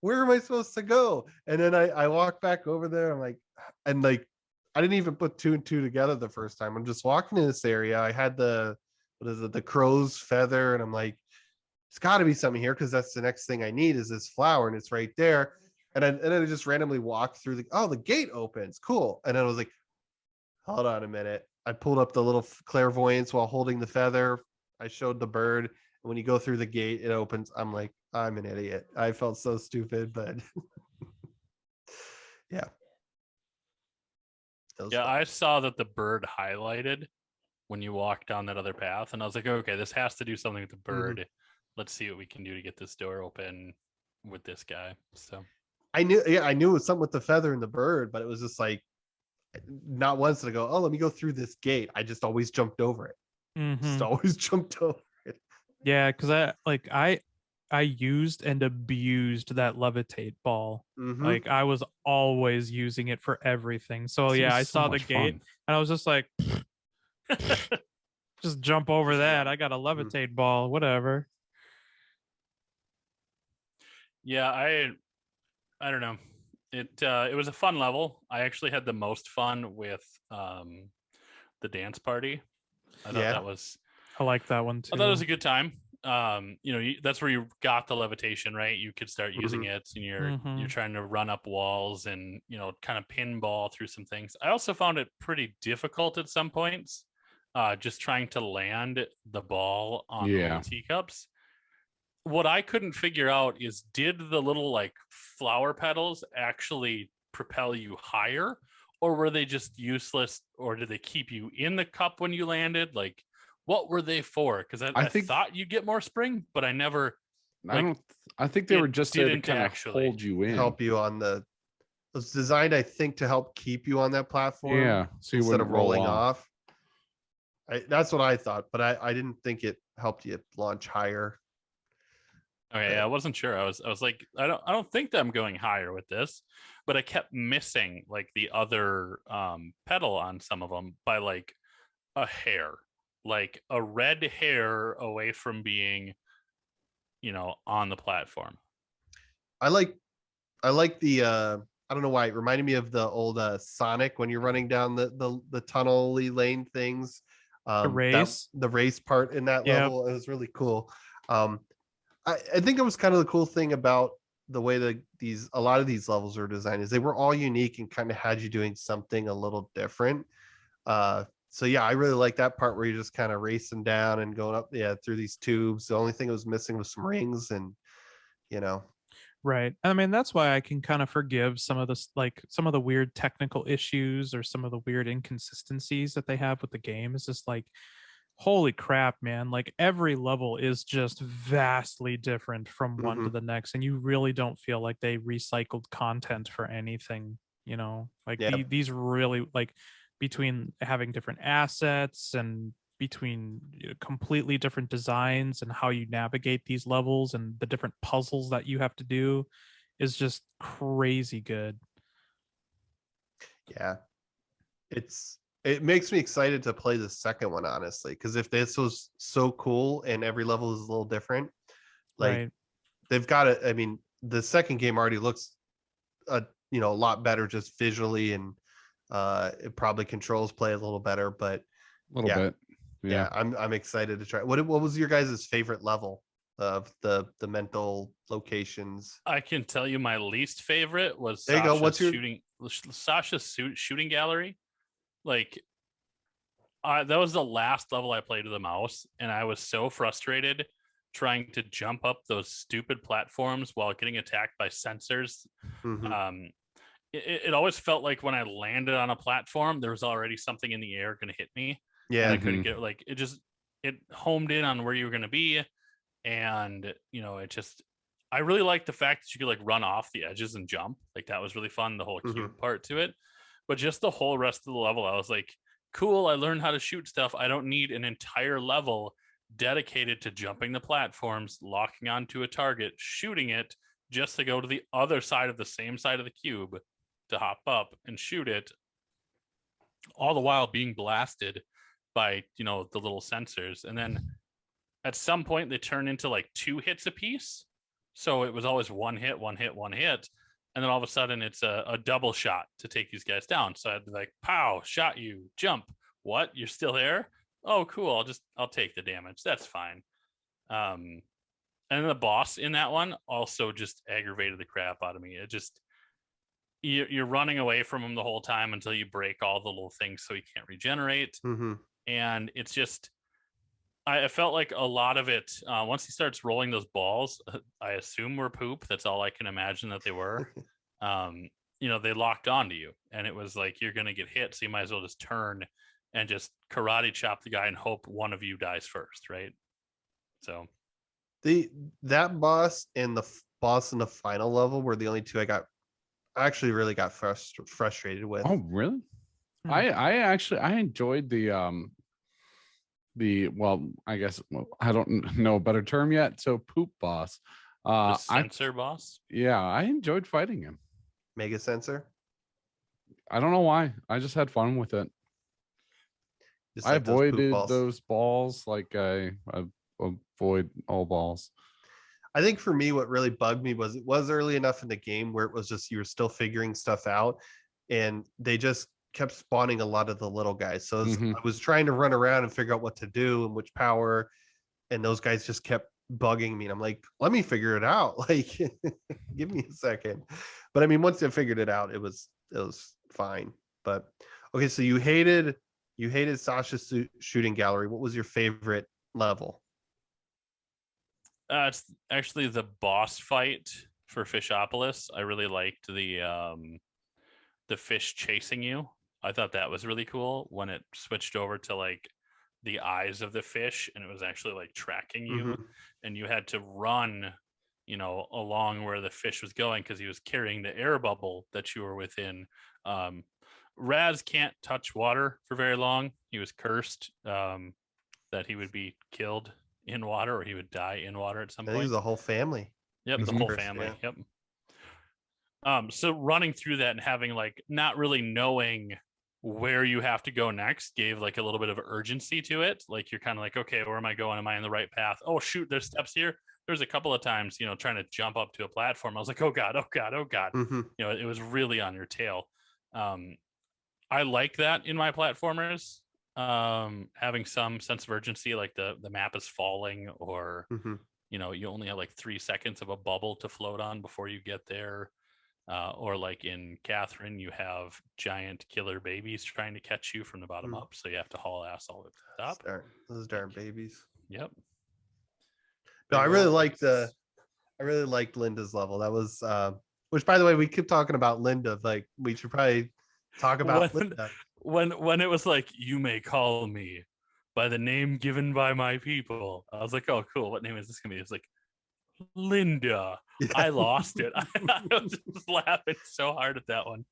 where am I supposed to go? And then I walked back over there. I'm like, and like, I didn't even put two and two together the first time. I'm just walking in this area. I had the crow's feather, and I'm like, it's got to be something here because that's the next thing I need is this flower, and it's right there. And then I just randomly walked through the gate opens, cool. And then I was like, hold on a minute. I pulled up the little clairvoyance while holding the feather. I showed the bird, and when you go through the gate, it opens. I'm like, I'm an idiot. I felt so stupid, but yeah. Yeah, fun. I saw that the bird highlighted when you walk down that other path, and I was like, okay, this has to do something with the bird. Let's see what we can do to get this door open with this guy. So I knew it was something with the feather and the bird, but it was just like not once did I go, oh, let me go through this gate. I just always jumped over it. Just always jumped over it. Yeah, because I used and abused that levitate ball. Like I was always using it for everything. So yeah, I saw the gate and I was just like, just jump over that. I got a levitate ball, whatever. Yeah, I don't know. It was a fun level. I actually had the most fun with the dance party. I thought that was I like that one too. I thought it was a good time. That's where you got the levitation, right? You could start using it, and you're trying to run up walls and kind of pinball through some things. I also found it pretty difficult at some points, just trying to land the ball on the little teacups. What I couldn't figure out is, did the little like flower petals actually propel you higher, or were they just useless, or did they keep you in the cup when you landed? Like, what were they for? Because I thought you get more spring, but I never. I think they were just there to kind of hold you in, help you on the. It was designed, I think, to help keep you on that platform. Yeah, so you instead of rolling roll off. That's what I thought, but I didn't think it helped you launch higher. Okay, I wasn't sure. I was like, I don't think that I'm going higher with this, but I kept missing like the other pedal on some of them by like a hair, like a red hair away from being, on the platform. I like the I don't know why it reminded me of the old Sonic when you're running down the tunnel-y lane things. The race, the race part in that level, it was really cool. I think it was kind of the cool thing about the way that a lot of these levels are designed is they were all unique and kind of had you doing something a little different. So yeah, I really like that part where you're just kind of racing down and going up through these tubes. The only thing that was missing was some rings, and right. I mean, that's why I can kind of forgive some of this, like some of the weird technical issues or some of the weird inconsistencies that they have with the game. It's just like, holy crap, man, like every level is just vastly different from one to the next, and you really don't feel like they recycled content for anything, like these really, like, between having different assets and between completely different designs and how you navigate these levels and the different puzzles that you have to do is just crazy good. Yeah, it makes me excited to play the second one, honestly, because if this was so cool and every level is a little different, like they've got it. I mean, the second game already looks a lot better just visually, and it probably controls play a little better, but a little bit. Yeah, I'm excited to try. What was your guys' favorite level of the mental locations? I can tell you my least favorite was there you go. What's Sasha's shooting gallery. Like, that was the last level I played with a mouse, and I was so frustrated trying to jump up those stupid platforms while getting attacked by sensors. It always felt like when I landed on a platform, there was already something in the air going to hit me. Yeah, and I couldn't get it homed in on where you were going to be, and I really liked the fact that you could like run off the edges and jump. Like, that was really fun, the whole cube part to it. But just the whole rest of the level, I was like, cool, I learned how to shoot stuff. I don't need an entire level dedicated to jumping the platforms, locking onto a target, shooting it, just to go to the other side of the same side of the cube to hop up and shoot it, all the while being blasted by, the little sensors. And then at some point they turn into like 2 hits a piece. So it was always one hit. And then all of a sudden it's a double shot to take these guys down. So I'd be like, pow, shot you, jump. What? You're still there? Oh, cool. I'll take the damage. That's fine. And the boss in that one also just aggravated the crap out of me. It just, you're running away from him the whole time until you break all the little things so he can't regenerate. And it's just, I felt like a lot of it, once he starts rolling those balls, I assume were poop. That's all I can imagine that they were. They locked onto you, and it was like, you're going to get hit, so you might as well just turn and just karate chop the guy and hope one of you dies first, right? So that boss and the boss in the final level were the only two I actually really got frustrated with. Oh, really? Hmm. I actually I enjoyed the well, I guess I don't know a better term yet. So poop boss. the censor boss. Yeah, I enjoyed fighting him. Mega Sensor. I don't know why. I just had fun with it. Just I like those poop avoided balls. those balls like I avoid all balls. I think for me, what really bugged me was it was early enough in the game where it was just you were still figuring stuff out, and they just kept spawning a lot of the little guys. So Mhm. I was trying to run around and figure out what to do and which power, and those guys just kept bugging me. And I'm like, let me figure it out. Like, give me a second. But I mean, once I figured it out, it was fine. But okay, so you hated Sasha's shooting gallery. What was your favorite level? It's actually the boss fight for Fishopolis. I really liked the fish chasing you. I thought that was really cool when it switched over to like the eyes of the fish and it was actually like tracking you, Mhm. and you had to run, along where the fish was going because he was carrying the air bubble that you were within. Raz can't touch water for very long. He was cursed that he would be killed in water or he would die in water at some I think it was point. the whole family. Yep, the Mhm. whole Cursed, family. yeah. Yep. So running through that and having like not really knowing where you have to go next gave like a little bit of urgency to it. Like you're kind of like, okay, where am I going? Am I in the right path? Oh shoot, there's steps here. There's a couple of times, trying to jump up to a platform. I was like, oh God, oh God, oh God. Mhm. It was really on your tail. I like that in my platformers. Having some sense of urgency, like the map is falling, or Mhm. you only have like 3 seconds of a bubble to float on before you get there. Or like in Catherine, you have giant killer babies trying to catch you from the bottom up, so you have to haul ass all the way to the top. Those darn babies. Yep. No, I Big really old liked babies. I really liked Linda's level. That was which by the way, we keep talking about Linda. Like we should probably talk about when Linda. when it was like, you may call me by the name given by my people. I was like, oh cool, what name is this gonna be? It's like Linda. Yeah. I lost it. I was just laughing so hard at that one.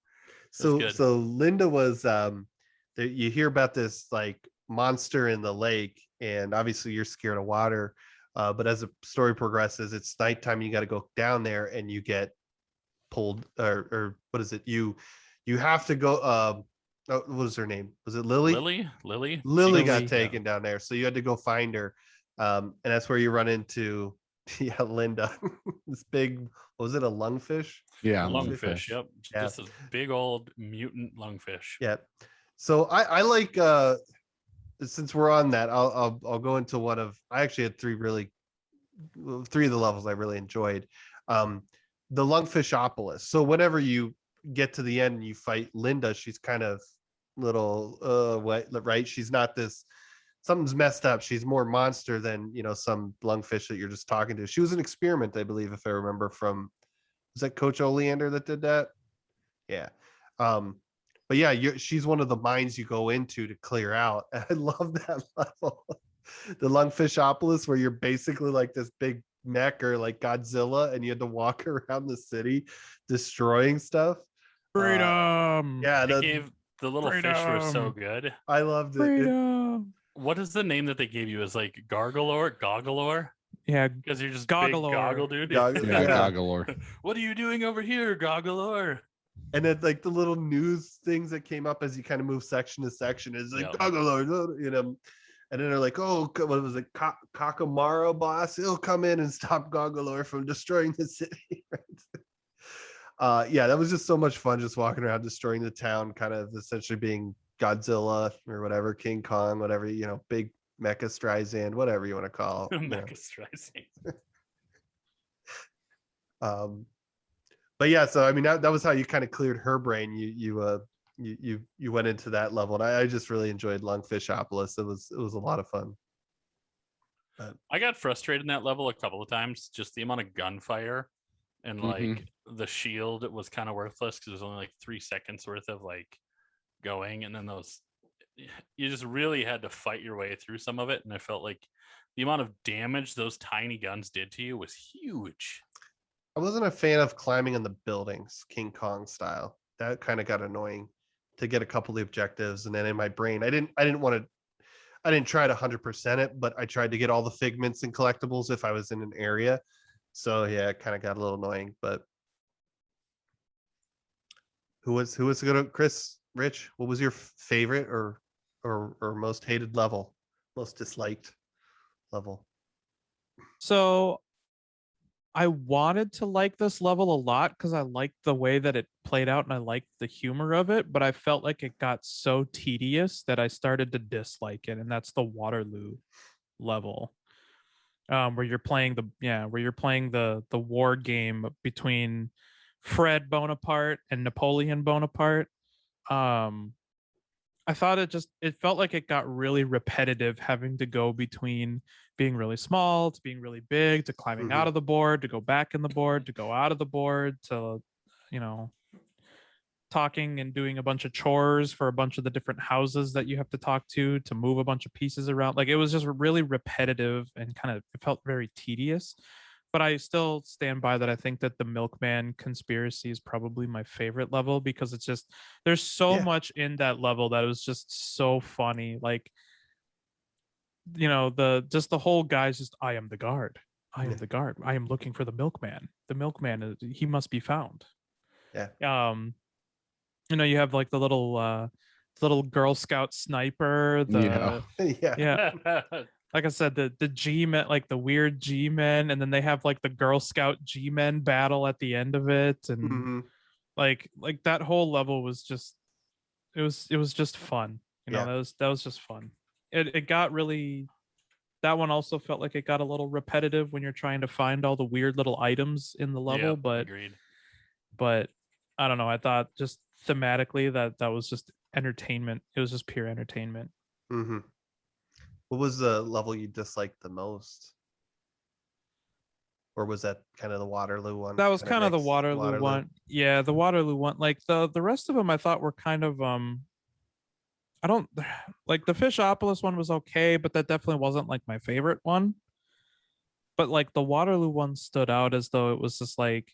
It was good. So Linda was you hear about this like monster in the lake, and obviously you're scared of water. But as the story progresses, it's nighttime. You got to go down there, and you get pulled, or what is it? You have to go. What was her name? Was it Lily? Lily Lily got Lily. taken down there, so you had to go find her. And that's where you run into Linda. This big, what was it, a lungfish? Yeah, lungfish. Yep, Yeah. just this big old mutant lungfish. Yeah. So I like since we're on that, I'll go into one of I actually had three of the levels I really enjoyed. The Lungfishopolis. So whenever you get to the end and you fight Linda, she's kind of little what, right? She's not this, something's messed up. She's more monster than some lungfish that you're just talking to. She was an experiment, I believe, if I remember from, was that Coach Oleander that did that? Yeah. But yeah, she's one of the mines you go into to clear out. And I love that level. The Lungfishopolis, where you're basically like this big mech or like Godzilla, and you had to walk around the city destroying stuff. Freedom. Yeah, They gave the little fish were so Freedom. good. I loved it. Freedom. What is the name that they gave you? Is like Goggalore? Yeah. Because you're just Goggalore. big goggle dude. Yeah, Yeah, Goggalore. What are you doing over here, Goggalore? And then like the little news things that came up as you kind of move section to section is like Yep. Goggalor, and then they're like, oh, what was it, Kakamaro boss? He'll come in and stop Goggalor from destroying the city. Right? Yeah, that was just so much fun, just walking around destroying the town, kind of essentially being Godzilla or whatever, King Kong, whatever, big Mecha Streisand, whatever you want to call it. Mecha Streisand. But yeah, so I mean that was how you kind of cleared her brain. You went into that level, and I just really enjoyed Lungfishopolis. It was a lot of fun. I got frustrated in that level a couple of times, just the amount of gunfire, and like the shield was kind of worthless because it was only like 3 seconds worth of like going, and then those you just really had to fight your way through some of it, and I felt like the amount of damage those tiny guns did to you was huge. I wasn't a fan of climbing in the buildings, King Kong style. That kind of got annoying to get a couple of the objectives, and then in my brain, I didn't try to 100% it, but I tried to get all the figments and collectibles if I was in an area. So yeah, it kind of got a little annoying. But who was good? Chris, Rich, what was your favorite or most hated level, most disliked level? So I wanted to like this level a lot because I liked the way that it played out and I liked the humor of it, but I felt like it got so tedious that I started to dislike it, and that's the Waterloo level. Where you're playing the war game between Fred Bonaparte and Napoleon Bonaparte. I thought it felt like it got really repetitive, having to go between being really small to being really big to climbing out of the board to go back in the board to go out of the board to, talking and doing a bunch of chores for a bunch of the different houses that you have to talk to move a bunch of pieces around. Like, it was just really repetitive and it felt very tedious. But I still stand by that. I think that the Milkman Conspiracy is probably my favorite level because it's just, there's so much in that level that was just so funny. Like, the whole guy's just, I am the guard. I am the guard. I am looking for the milkman. The milkman, he must be found. Yeah. You have like the little Girl Scout sniper. Yeah. Like I said, the G-men, like the weird G-men, and then they have like the Girl Scout G-men battle at the end of it, and like that whole level was just, it was just fun. That was just fun. It got really, that one also felt like it got a little repetitive when you're trying to find all the weird little items in the level, agreed. But I don't know. I thought just thematically that was just entertainment. It was just pure entertainment. What was the level you disliked the most? Or was that kind of the Waterloo one? That was kind of the Waterloo one. Yeah, the Waterloo one. Like the rest of them I thought were kind of I don't like the Fishopolis one was okay, but that definitely wasn't like my favorite one. But like the Waterloo one stood out as though it was just like,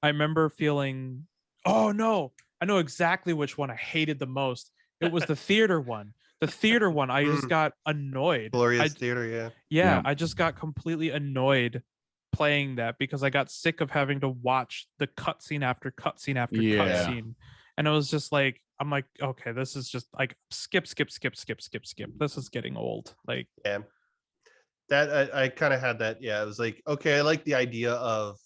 I remember feeling, oh no, I know exactly which one I hated the most. It was the theater one. The theater one, I just got annoyed. Glorious Theater, yeah. I just got completely annoyed playing that because I got sick of having to watch the cutscene after cutscene after cutscene. And it was just like, I'm like, okay, this is just like skip. This is getting old. Like, yeah. That I kind of had that. Yeah, it was like, okay, I like the idea of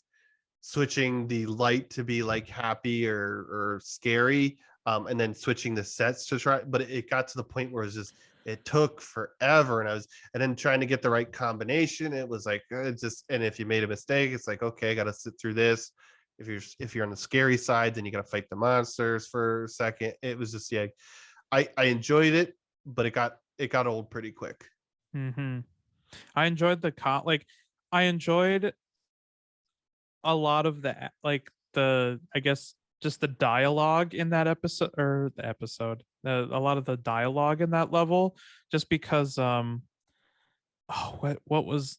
switching the light to be like happy or scary, and then switching the sets to try, but it got to the point where it took forever, and then trying to get the right combination, it was like and if you made a mistake, it's like, okay, I gotta sit through this. If you're on the scary side, then you gotta fight the monsters for a second. It was just, I enjoyed it, but it got old pretty quick. I enjoyed I enjoyed a lot of I guess just the dialogue in that episode, a lot of the dialogue in that level, just because what was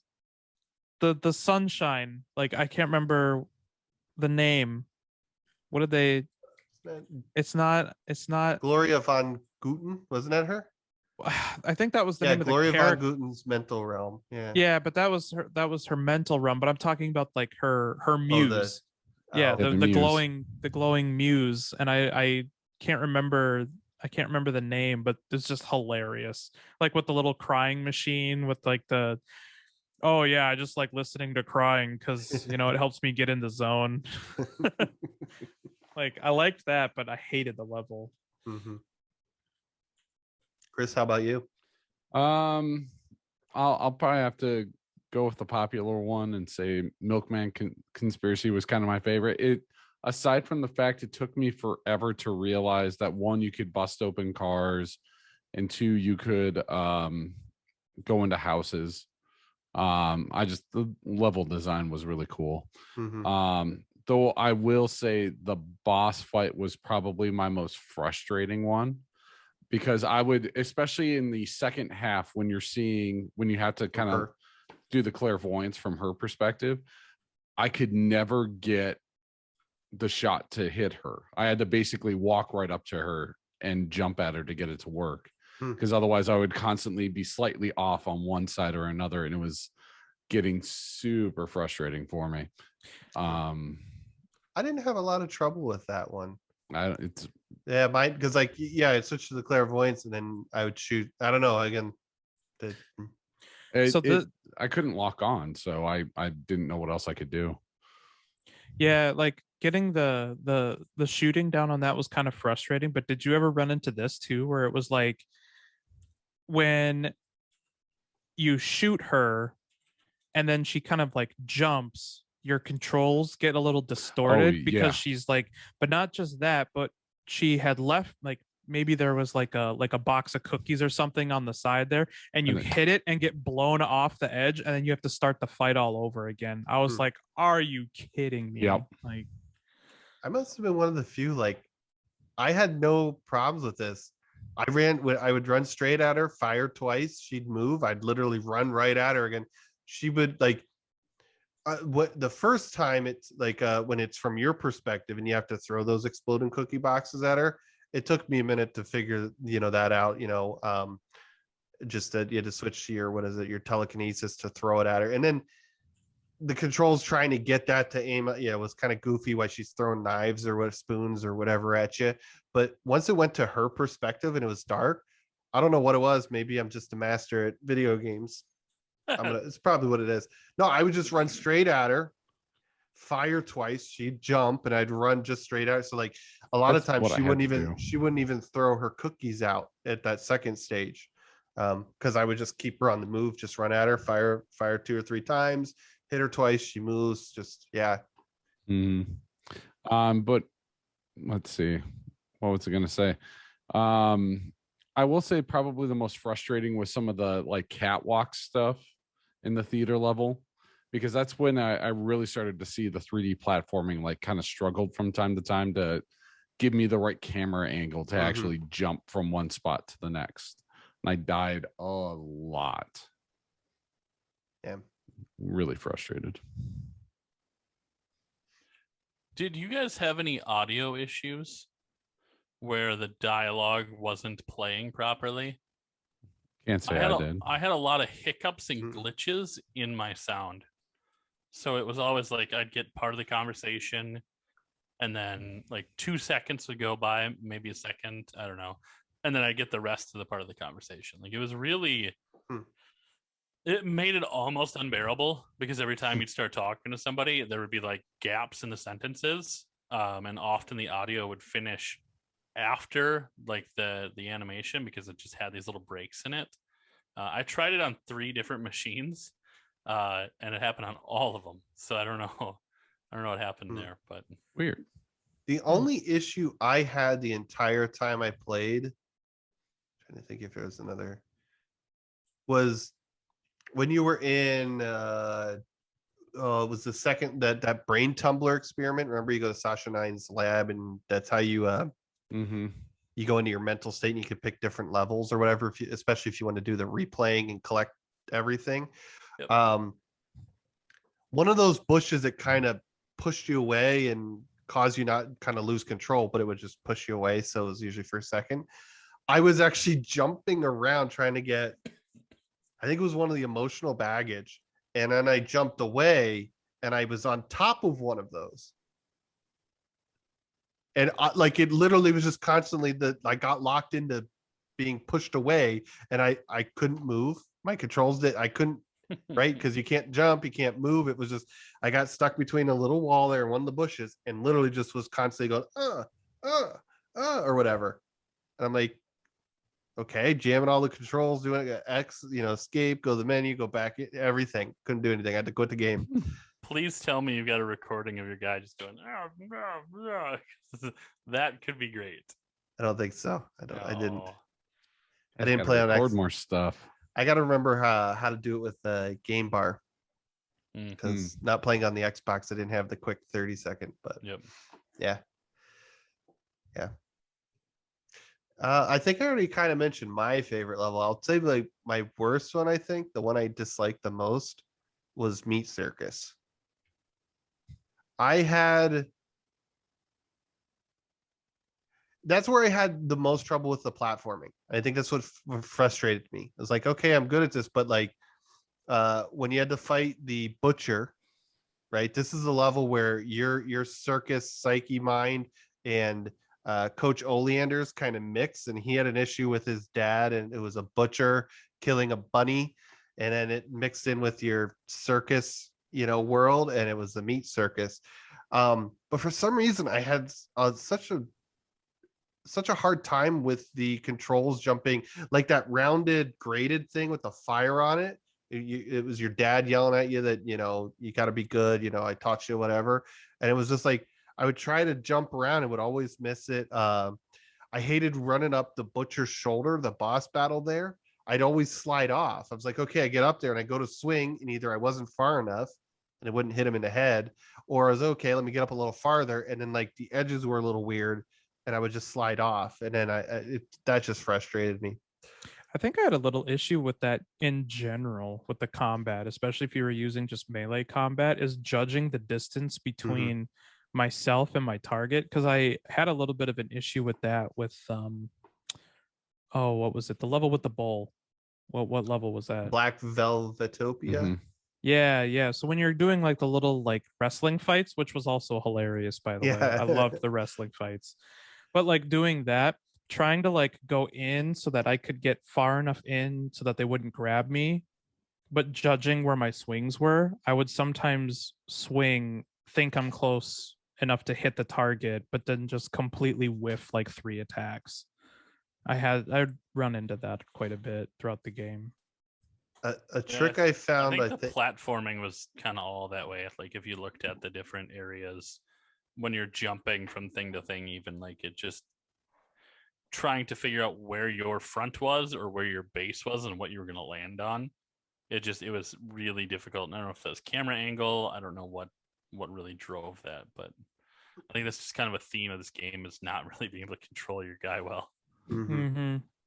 the sunshine, like I can't remember the name. What did they, it's not Gloria von Guten, wasn't that her? I think that was the name of the Gloria von character. Guten's mental realm. Yeah, but that was her mental realm, but I'm talking about like her muse. The glowing muse, and I can't remember the name, but it's just hilarious. Like with the little crying machine with like oh yeah, I just like listening to crying because it helps me get in the zone. Like I liked that, but I hated the level. Chris, how about you? I'll probably have to go with the popular one and say Milkman Conspiracy was kind of my favorite. It, aside from the fact it took me forever to realize that, one, you could bust open cars, and two, you could go into houses. The level design was really cool. Though I will say the boss fight was probably my most frustrating one, because I would, especially in the second half when you have to kind of do the clairvoyance from her perspective, I could never get the shot to hit her. I had to basically walk right up to her and jump at her to get it to work, because otherwise I would constantly be slightly off on one side or another, and it was getting super frustrating for me. I didn't have a lot of trouble with that one. It's mine, because like I switched to the clairvoyance and then I would shoot. I don't know, again. I couldn't lock on, so I didn't know what else I could do. Yeah, like getting the shooting down on that was kind of frustrating. But did you ever run into this too, where it was like when you shoot her and then she kind of like jumps, your controls get a little distorted because she's like, but not just that, but she had left, like maybe there was like a box of cookies or something on the side there, and you hit it and get blown off the edge, and then you have to start the fight all over again. I was like, are you kidding me? Yep. Like, I must have been one of the few, like, I had no problems with this. I would run straight at her, fire twice, she'd move, I'd literally run right at her again. She would like, what the first time it's like when it's from your perspective and you have to throw those exploding cookie boxes at her, it took me a minute to figure that out. Just that you had to switch to your telekinesis to throw it at her, and then the controls trying to get that to aim. It was kind of goofy why she's throwing knives or spoons or whatever at you. But once it went to her perspective and it was dark, I don't know what it was. Maybe I'm just a master at video games. It's probably what it is. No, I would just run straight at her, fire twice, she'd jump, and I'd run just straight at her. So like a lot of times she wouldn't even throw her cookies out at that second stage. Because I would just keep her on the move, just run at her, fire 2 or 3 times, hit her twice, she moves, just But let's see. What was I gonna say? I will say probably the most frustrating was some of the like catwalk stuff in the theater level, because that's when I really started to see the 3D platforming like kind of struggled from time to time to give me the right camera angle to actually jump from one spot to the next. And I died a lot. Yeah. Really frustrated. Did you guys have any audio issues where the dialogue wasn't playing properly? Can't say I did. I had a lot of hiccups and glitches in my sound. So it was always like I'd get part of the conversation and then like 2 seconds would go by, maybe a second, I don't know. And then I get the rest of the part of the conversation. Like it was really, it made it almost unbearable, because every time you'd start talking to somebody, there would be like gaps in the sentences. And often the audio would finish after like the animation, because it just had these little breaks in it. I tried it on 3 different machines, and it happened on all of them. So I don't know what happened there, but weird. The only issue I had the entire time I played, trying to think if there was another, was when you were in it was the second that brain tumbler experiment. Remember, you go to Sasha Nine's lab, and that's how you you go into your mental state, and you could pick different levels or whatever, especially if you want to do the replaying and collect everything. Yep. One of those bushes that kind of pushed you away and caused you not kind of lose control, but it would just push you away. So it was usually for a second. I was actually jumping around trying to get, I think it was one of the emotional baggage. And then I jumped away and I was on top of one of those. And like it literally was just constantly I got locked into being pushed away, and I couldn't move. My controls I couldn't, right? Because you can't jump, you can't move. It was just, I got stuck between a little wall there and one of the bushes, and literally just was constantly going, or whatever. And I'm like, okay, jamming all the controls, doing X, escape, go to the menu, go back, everything. Couldn't do anything. I had to quit the game. Please tell me you've got a recording of your guy just going, that could be great. I don't think so. I didn't. I I didn't play on X. More stuff. I got to remember how to do it with the game bar, because not playing on the Xbox, I didn't have the quick 30-second. But yep. Yeah. I think I already kind of mentioned my favorite level. I'll say like my worst one. I think the one I disliked the most was Meat Circus. I had that's where I had the most trouble with the platforming. I think that's what frustrated me. It was like, okay, I'm good at this, but like when you had to fight the butcher, right? This is a level where your circus psyche mind and Coach Oleander's kind of mix, and he had an issue with his dad, and it was a butcher killing a bunny, and then it mixed in with your circus, world, and it was the meat circus. But for some reason, I had such a hard time with the controls jumping, like that rounded graded thing with the fire on it. It was your dad yelling at you that you got to be good, I taught you whatever, and it was just like I would try to jump around and would always miss it. I hated running up the butcher's shoulder, the boss battle there. I'd always slide off. I was like, okay, I get up there and I go to swing, and either I wasn't far enough and it wouldn't hit him in the head, or I was okay, let me get up a little farther, and then like the edges were a little weird and I would just slide off, and then that just frustrated me. I think I had a little issue with that in general with the combat, especially if you were using just melee combat, is judging the distance between myself and my target, because I had a little bit of an issue with that with oh, what was it? The level with the bowl. What level was that? Black Velvetopia. Mhm. Yeah, yeah. So when you're doing like the little like wrestling fights, which was also hilarious, by the way. Yeah. I loved the wrestling fights. But like doing that, trying to like go in so that I could get far enough in so that they wouldn't grab me, but judging where my swings were, I would sometimes swing, think I'm close enough to hit the target, but then just completely whiff like 3 attacks. I'd run into that quite a bit throughout the game. A trick I found, I think the platforming was kind of all that way. Like if you looked at the different areas when you're jumping from thing to thing, even like it just trying to figure out where your front was or where your base was and what you were going to land on. It was really difficult. And I don't know if that's camera angle. I don't know what really drove that, but I think that's just kind of a theme of this game, is not really being able to control your guy well.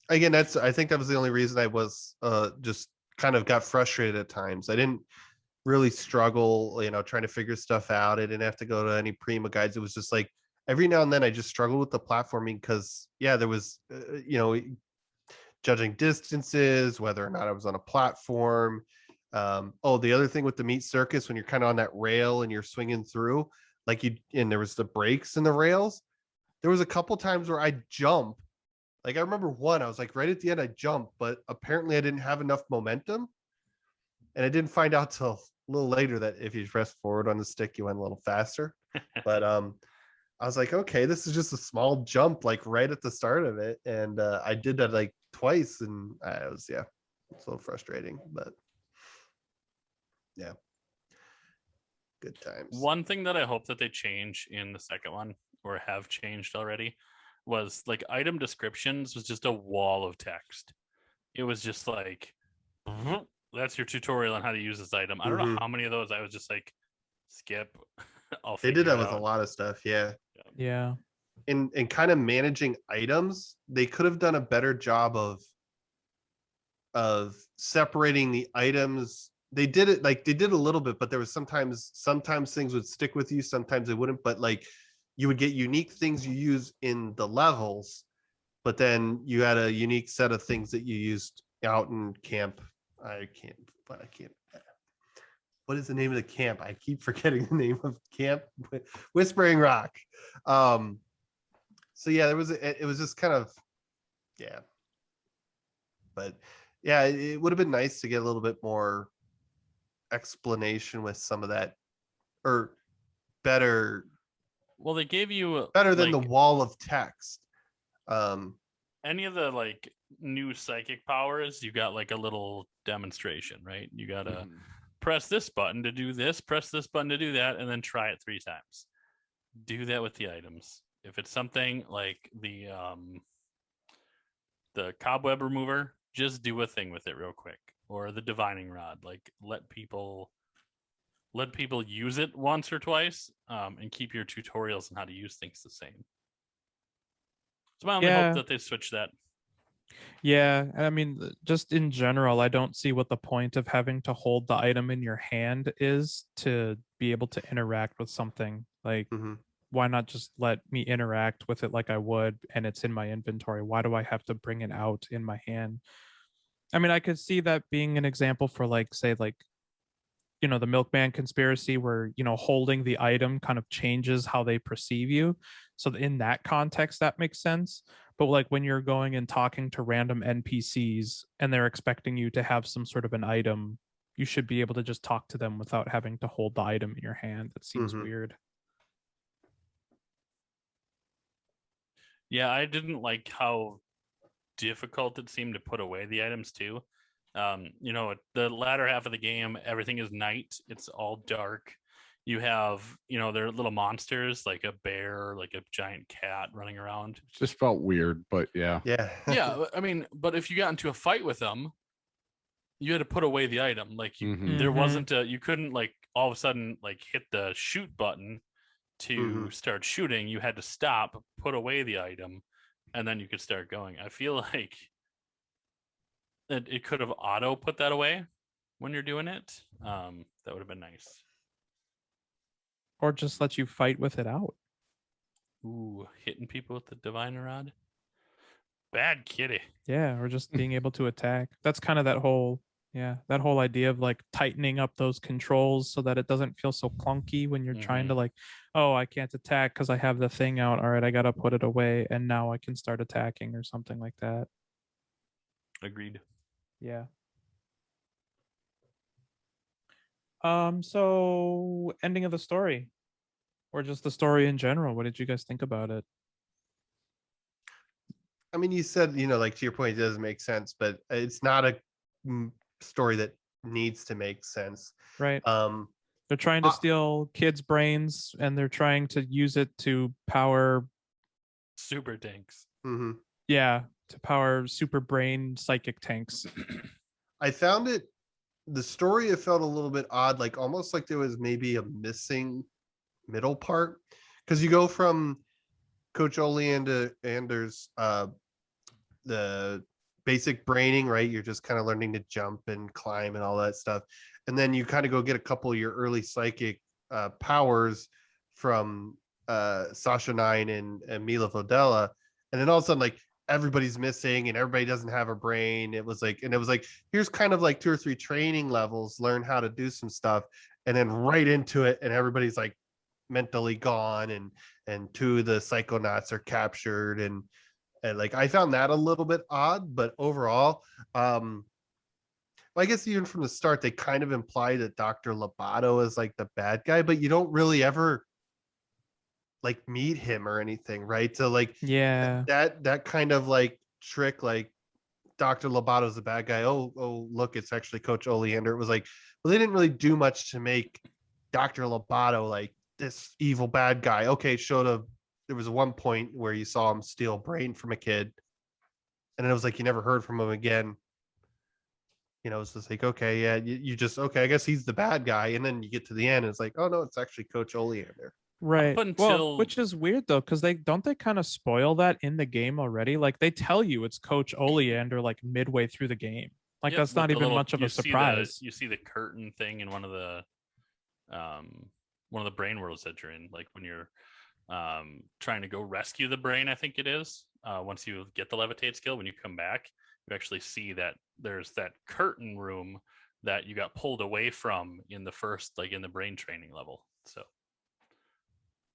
Again, I think that was the only reason I was just kind of got frustrated at times. I didn't really struggle, trying to figure stuff out. I didn't have to go to any Prima guides. It was just like every now and then I just struggled with the platforming because, there was, judging distances, whether or not I was on a platform. The other thing with the meat circus, when you're kind of on that rail and you're swinging through, and there was the breaks in the rails. There was a couple times where I jump. Like I remember one, I was like right at the end, I jumped, but apparently I didn't have enough momentum. And I didn't find out till a little later that if you press forward on the stick, you went a little faster. But I was like, okay, this is just a small jump, like right at the start of it. And I did that like twice, and it's a little frustrating, but yeah. Good times. One thing that I hope that they change in the second one, or have changed already, was like item descriptions was just a wall of text. It was just like, that's your tutorial on how to use this item. I don't know how many of those I was just like, skip. They did that with a lot of stuff. Yeah. In kind of managing items, they could have done a better job of separating the items. They did it like they did a little bit, but there was sometimes things would stick with you, sometimes they wouldn't. But like you would get unique things you use in the levels, but then you had a unique set of things that you used out in camp. I can't. What is the name of the camp? I keep forgetting the name of camp. Whispering Rock. So yeah, it was just kind of, but yeah, it would have been nice to get a little bit more explanation with some of that, or better. Well, they gave you better than the wall of text. Any of the like new psychic powers, you got like a little demonstration, right? You gotta press this button to do this, press this button to do that, and then try it 3 times. Do that with the items. If it's something like the cobweb remover, just do a thing with it real quick. Or the divining rod, like let people use it once or twice, and keep your tutorials on how to use things the same. It's my only Yeah. hope that they switch that. Yeah, I mean, just in general, I don't see what the point of having to hold the item in your hand is to be able to interact with something. Like, Mhm. why not just let me interact with it like I would, and it's in my inventory? Why do I have to bring it out in my hand? I mean, I could see that being an example for, like, say, like, the milkman conspiracy, where holding the item kind of changes how they perceive you. So in that context, that makes sense. But like when you're going and talking to random npcs and they're expecting you to have some sort of an item, you should be able to just talk to them without having to hold the item in your hand. That seems Mhm. weird. Yeah, I didn't like how difficult it seemed to put away the items too. The latter half of the game, everything is night. It's all dark. You have, they're little monsters like a bear, like a giant cat running around. It just felt weird, but yeah. Yeah. Yeah, I mean, but if you got into a fight with them, you had to put away the item. Like there Mhm. wasn't you couldn't like all of a sudden like hit the shoot button to Mhm. start shooting. You had to stop, put away the item, and then you could start going. I feel like it could have auto put that away when you're doing it. That would have been nice. Or just let you fight with it out. Ooh, hitting people with the divine rod. Bad kitty. Yeah, or just being able to attack. That's kind of that whole idea of like tightening up those controls so that it doesn't feel so clunky when you're trying to like, oh, I can't attack because I have the thing out. All right, I gotta put it away and now I can start attacking or something like that. Agreed. Yeah. So ending of the story. Or just the story in general. What did you guys think about it? I mean, you said, like to your point, it doesn't make sense, but it's not a story that needs to make sense. Right. Um, They're trying to uh, steal kids' brains and they're trying to use it to power Super tanks. mhm. to power super brain psychic tanks. I found the story, it felt a little bit odd, like almost like there was maybe a missing middle part, because you go from Coach Oleander's the basic braining, right? You're just kind of learning to jump and climb and all that stuff, and then you kind of go get a couple of your early psychic powers from Sasha Nine and Mila Vodella, and then all of a sudden, like, everybody's missing and everybody doesn't have a brain. It was like here's kind of like 2 or 3 training levels, learn how to do some stuff, and then right into it, and everybody's like mentally gone, and 2 of the Psychonauts are captured, and like I found that a little bit odd, but overall, I guess even from the start they kind of imply that Dr. Lobato is like the bad guy, but you don't really ever like meet him or anything, right? So like Yeah. that kind of like trick, like Dr. Lobato's the bad guy. Oh, look, it's actually Coach Oleander. It was like, well, they didn't really do much to make Dr. Lobato like this evil bad guy. Okay, there was one point where you saw him steal brain from a kid, and then it was like you never heard from him again. It's just like, okay, yeah, you just, okay, I guess he's the bad guy, and then you get to the end, and it's like, oh no, it's actually Coach Oleander. Right. Up Well, until which is weird though, because they kind of spoil that in the game already. Like they tell you it's Coach Oleander like midway through the game. Like Yep, that's with not the even little- much of you a see surprise. you see the curtain thing in one of the brain worlds that you're in, like when you're trying to go rescue the brain, I think it is. Once you get the levitate skill, when you come back, you actually see that there's that curtain room that you got pulled away from in the first, like in the brain training level. So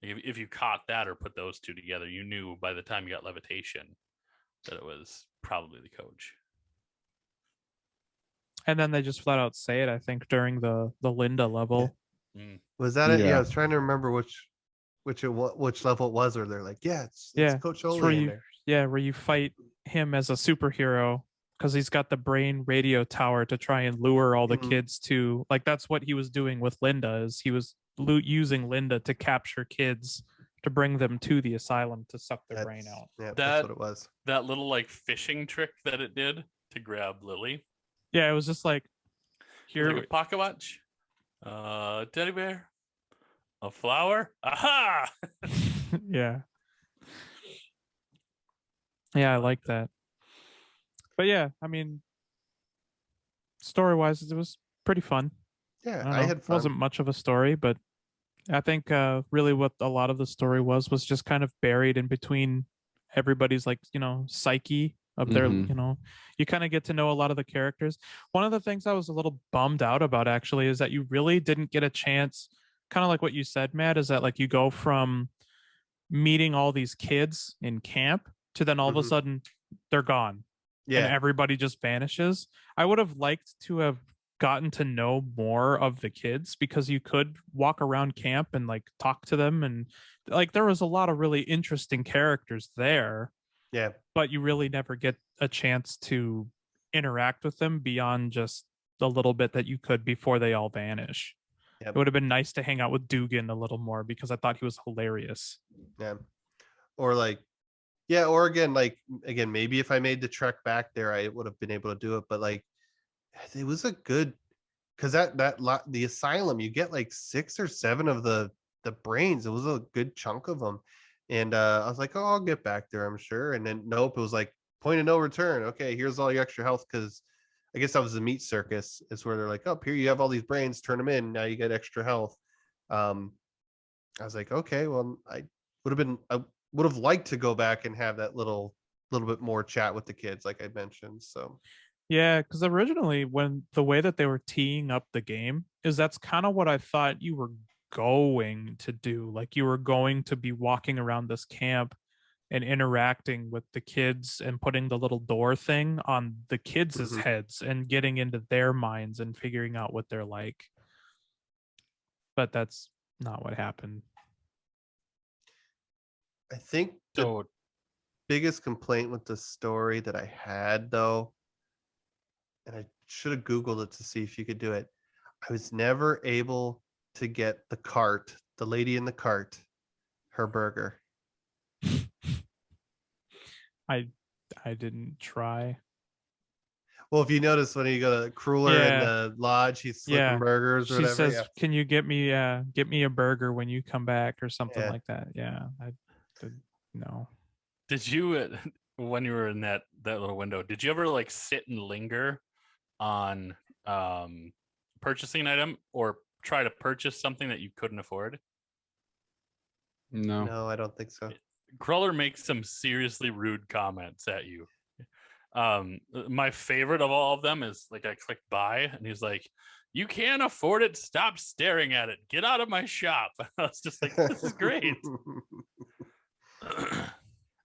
if you caught that or put those two together, you knew by the time you got levitation that it was probably the coach. And then they just flat out say it, I think, during the Linda level. Was that it? Yeah, Yeah. I was trying to remember which level it was, or they're like, yeah, it's Coach it's where Oleander. where you fight him as a superhero because he's got the brain radio tower to try and lure all the Mhm. kids to, like, that's what he was doing with Linda, is he was using Linda to capture kids to bring them to the asylum to suck their brain out. Yeah, that's what it was. That little like fishing trick that it did to grab Lily. Yeah, it was just like, here, Like a pocket watch, teddy bear, a flower. Aha! yeah. Yeah, I like that. But yeah, I mean, story wise, it was pretty fun. I Yeah, don't I know. had It wasn't fun. much of a story, but I think really what a lot of the story was just kind of buried in between everybody's like, psyche of their, Mhm. you kind of get to know a lot of the characters. One of the things I was a little bummed out about actually is that you really didn't get a chance, kind of like what you said, Matt, is that like you go from meeting all these kids in camp to then all of a Mhm. sudden they're gone and Yeah, everybody just vanishes. I would have liked to have gotten to know more of the kids because you could walk around camp and like talk to them, and like there was a lot of really interesting characters there, yeah, but you really never get a chance to interact with them beyond just the little bit that you could before they all vanish. yeah, It would have been nice to hang out with Dugan a little more because I thought he was hilarious. yeah. Or like, yeah, or again, like again, maybe if I made the trek back there, I would have been able to do it. But like, it was a good because that lot the asylum, you get like 6 or 7 of the brains. It was a good chunk of them, and I was like, oh, I'll get back there, I'm sure. And then nope, it was like point of no return. Okay, here's all your extra health because I guess that was the meat circus. Is where they're like, oh, here you have all these brains, turn them in. Now you get extra health. Um, I was like, okay, well, I would have liked to go back and have that little bit more chat with the kids, like I mentioned. So Yeah, because originally, when the way that they were teeing up the game is that's kind of what I thought you were going to do. Like you were going to be walking around this camp and interacting with the kids and putting the little door thing on the kids' mhm. heads and getting into their minds and figuring out what they're like. But that's not what happened. I think the So biggest complaint with the story that I had though, and I should have Googled it to see if you could do it. I was never able to get the lady in the cart, her burger. I I didn't try. Well, if you notice when you go to Crueler in Yeah, the lodge, he's slipping yeah. burgers or She whatever. Yeah. says, "Can you get me a burger when you come back or something Yeah. like that?" Yeah, I did no. did you when you were in that little window, did you ever like sit and linger on purchasing an item or try to purchase something that you couldn't afford? No. No, I don't think so. Cruller makes some seriously rude comments at you. My favorite of all of them is like I click buy and he's like, "You can't afford it. Stop staring at it. Get out of my shop." I was just like, "This is great."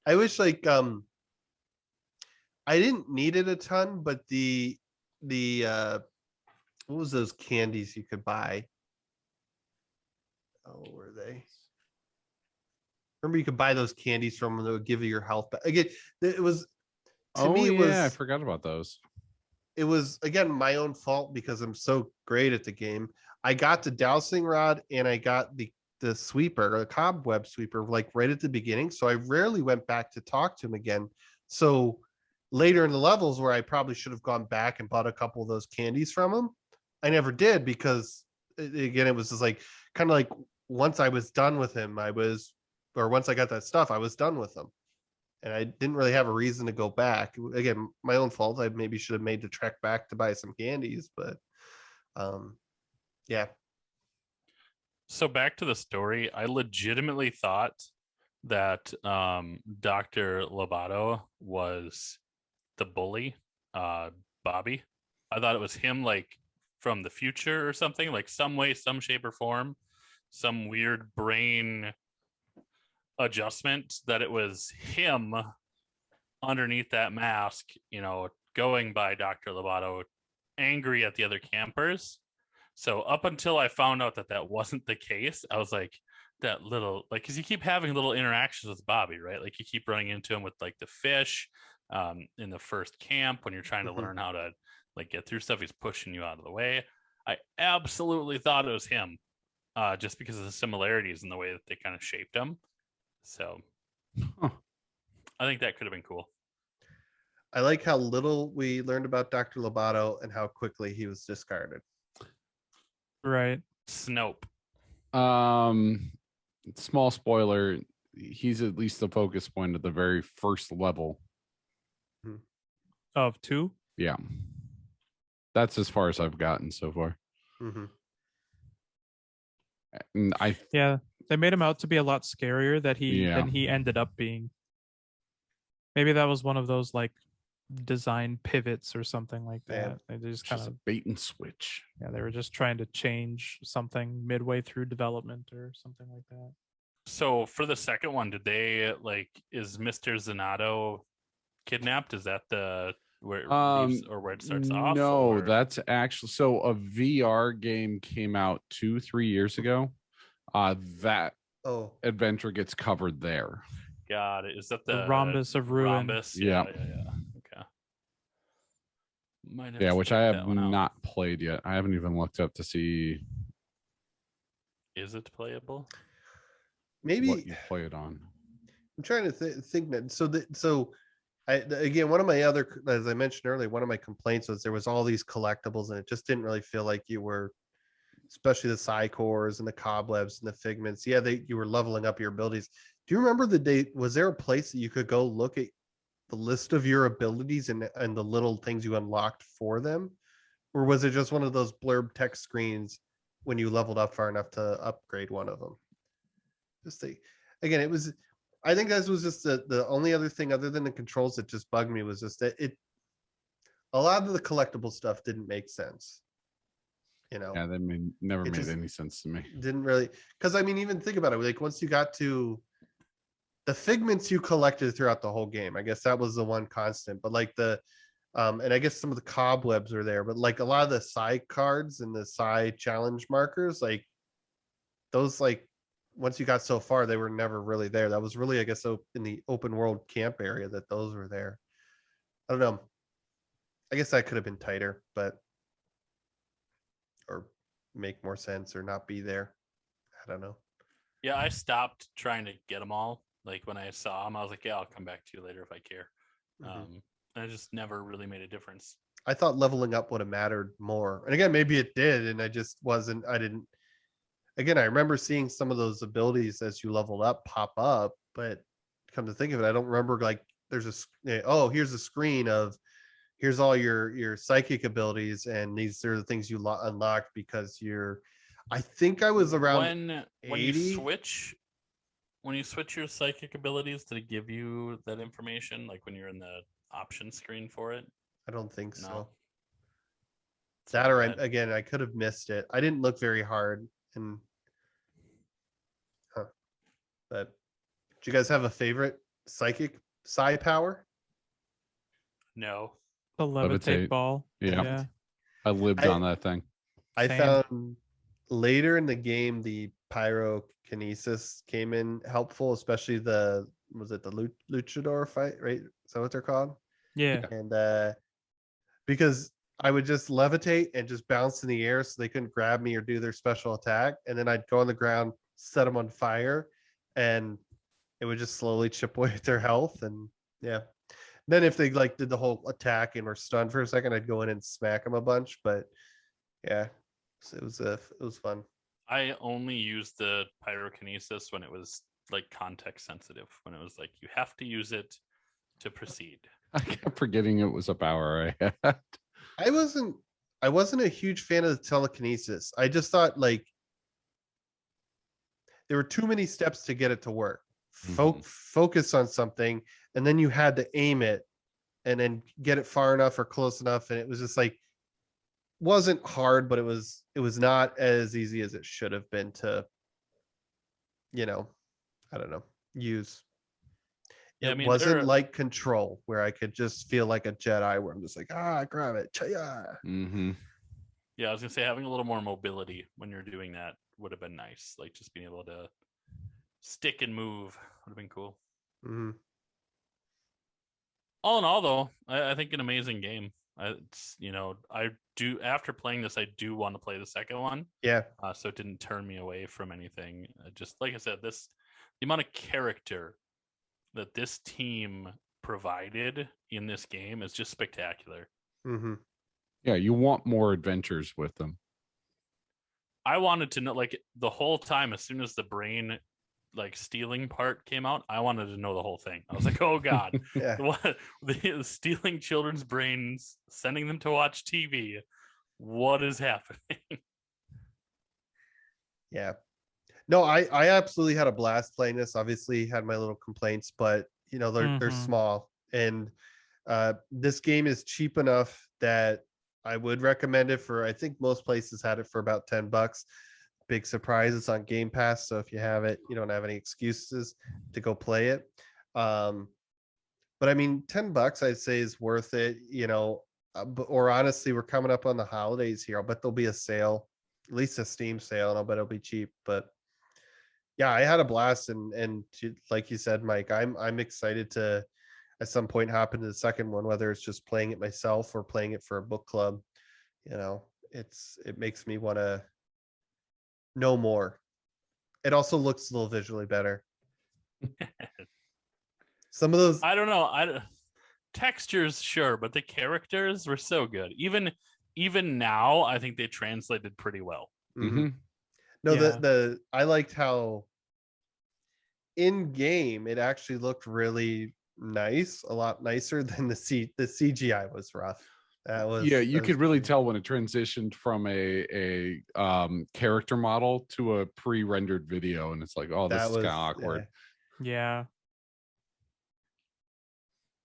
I wish like I didn't need it a ton, but the what was those candies you could buy? Oh, were they? Remember you could buy those candies from them that would give you your health back. Again, it was to Oh me yeah, I forgot about those. it was again my own fault because I'm so great at the game. I got the dowsing rod and I got the sweeper or the cobweb sweeper like right at the beginning. So I rarely went back to talk to him again. So later in the levels where I probably should have gone back and bought a couple of those candies from him, I never did because again it was just like kind of like once I was done with him, or once I got that stuff, I was done with him and I didn't really have a reason to go back. Again, my own fault. I maybe should have made the trek back to buy some candies, but um, yeah. So back to the story, I legitimately thought that Dr. Lobato was the bully, Bobby. I thought it was him, like from the future or something, like some way, some shape or form, some weird brain adjustment that it was him underneath that mask, going by Dr. Lobato, angry at the other campers. So up until I found out that that wasn't the case, I was like, that little, like, because you keep having little interactions with Bobby, right? Like you keep running into him with like the fish in the first camp when you're trying to Mhm. learn how to like get through stuff. He's pushing you out of the way. I absolutely thought it was him, just because of the similarities in the way that they kind of shaped him. So Huh. I think that could have been cool. I like how little we learned about Dr. Lobato and how quickly he was discarded. Right. Snope. Small spoiler, he's at least the focus point of the very first level Of 2? Yeah. That's as far as I've gotten so far. Mhm. And Yeah, they made him out to be a lot scarier than Yeah. he ended up being. Maybe that was one of those like design pivots or something like Yeah. that. They just It's kind just of a bait and switch. they were just trying to change something midway through development or something like that. So for the second one, did they like is Mr. Zanato kidnapped? Is that the where it leaves or where it starts off? No, or- that's actually so a VR game came out 3 years ago. That Oh, adventure gets covered there. Got it. Is that The the Rhombus of Ruin. Rhombus? Yeah. Yeah. Okay. Might have Yeah, to which check I that have one out. not played yet. I haven't even looked up to see Is it playable? maybe what you play it on. I'm trying to think that. Again, one of my other, as I mentioned earlier, one of my complaints was there was all these collectibles and it just didn't really feel like you were, especially the Psycores and the Cobwebs and the Figments. Yeah, you were leveling up your abilities. Do you remember the day? Was there a place that you could go look at the list of your abilities and the little things you unlocked for them? Or was it just one of those blurb text screens when you leveled up far enough to upgrade one of them? Again, it was, I think that was just the only other thing other than the controls that just bugged me was just that a lot of the collectible stuff didn't make sense. Yeah, that never made just any sense to me. didn't really, because I mean, even think about it, like once you got to the Figments you collected throughout the whole game, I guess that was the one constant, but like and I guess some of the Cobwebs are there, but like a lot of the side cards and the side challenge markers, like those, like once you got so far, they were never really there. That was really, I guess, so in the open world camp area that those were there. I don't know. I guess that could have been tighter, or make more sense or not be there. I don't know. Yeah, I stopped trying to get them all. Like when I saw them, I was like, yeah, I'll come back to you later if I care. Mhm. And it just never really made a difference. I thought leveling up would have mattered more. And again, maybe it did, and I just wasn't. I didn't. Again, I remember seeing some of those abilities as you leveled up pop up, but come to think of it, I don't remember like there's here's a screen of here's all your psychic abilities, and these are the things you unlocked because you're. I think I was around when you 80. switch your psychic abilities, did it give you that information? Like when you're in the option screen for it? I don't think so. No. That or Bad. again, I could have missed it. I didn't look very hard, but do you guys have a favorite psychic psi power? No. The levitate Levitate. ball. Yeah. I lived I- on that thing. I Same. found later in the game the pyrokinesis came in helpful, especially was it the luchador fight, right? Is that what they're called? Yeah. And because I would just levitate and just bounce in the air so they couldn't grab me or do their special attack, and then I'd go on the ground, set them on fire, and it would just slowly chip away at their health. And yeah, then if they like did the whole attack and were stunned for a second, I'd go in and smack them a bunch. But yeah, so it was fun. I only used the pyrokinesis when it was like context sensitive, when it was like you have to use it to proceed. I kept forgetting it was a power I had. I wasn't a huge fan of the telekinesis. I just thought like there were too many steps to get it to work. Focus on something, and then you had to aim it and then get it far enough or close enough, and it was just like wasn't hard, but it was not as easy as it should have been to I don't know, use. Yeah, I It mean, wasn't like Control where I could just feel like a Jedi where I'm just like, grab it. Cha-ya. Yeah, I was gonna say having a little more mobility when you're doing that would have been nice. Like just being able to stick and move would have been cool. Mm-hmm. All in all, though, I think an amazing game. I do after playing this, I do want to play the second one. Yeah. So it didn't turn me away from anything. Just like I said, the amount of character that this team provided in this game is just spectacular. Mm-hmm. Yeah, you want more adventures with them. I wanted to know, like the whole time, as soon as the brain like stealing part came out, I wanted to know the whole thing. I was like, oh god, Yeah. what the stealing children's brains, sending them to watch TV. What is happening? Yeah. No, I absolutely had a blast playing this. Obviously had my little complaints, but you know, they're Mhm. small. And this game is cheap enough that I would recommend it for, I think most places had it for about $10. Big surprise, it's on Game Pass. So if you have it, you don't have any excuses to go play it. But I mean, $10 I'd say is worth it, you know, or honestly, we're coming up on the holidays here. I'll bet there'll be a sale, at least a Steam sale, and I'll bet it'll be cheap. But yeah, I had a blast, and like you said, Mike, I'm excited to at some point hop into the second one, whether it's just playing it myself or playing it for a book club. You know, it makes me want to know more. It also looks a little visually better. Some of those, I don't know. Textures, sure, but the characters were so good. Even now, I think they translated pretty well. mhm. No, Yeah. the I liked how in game it actually looked really nice, a lot nicer than the CGI was rough. Yeah, you that was could really pretty- tell when it transitioned from a character model to a pre-rendered video, and it's like, oh, this that is was kind of awkward. Yeah.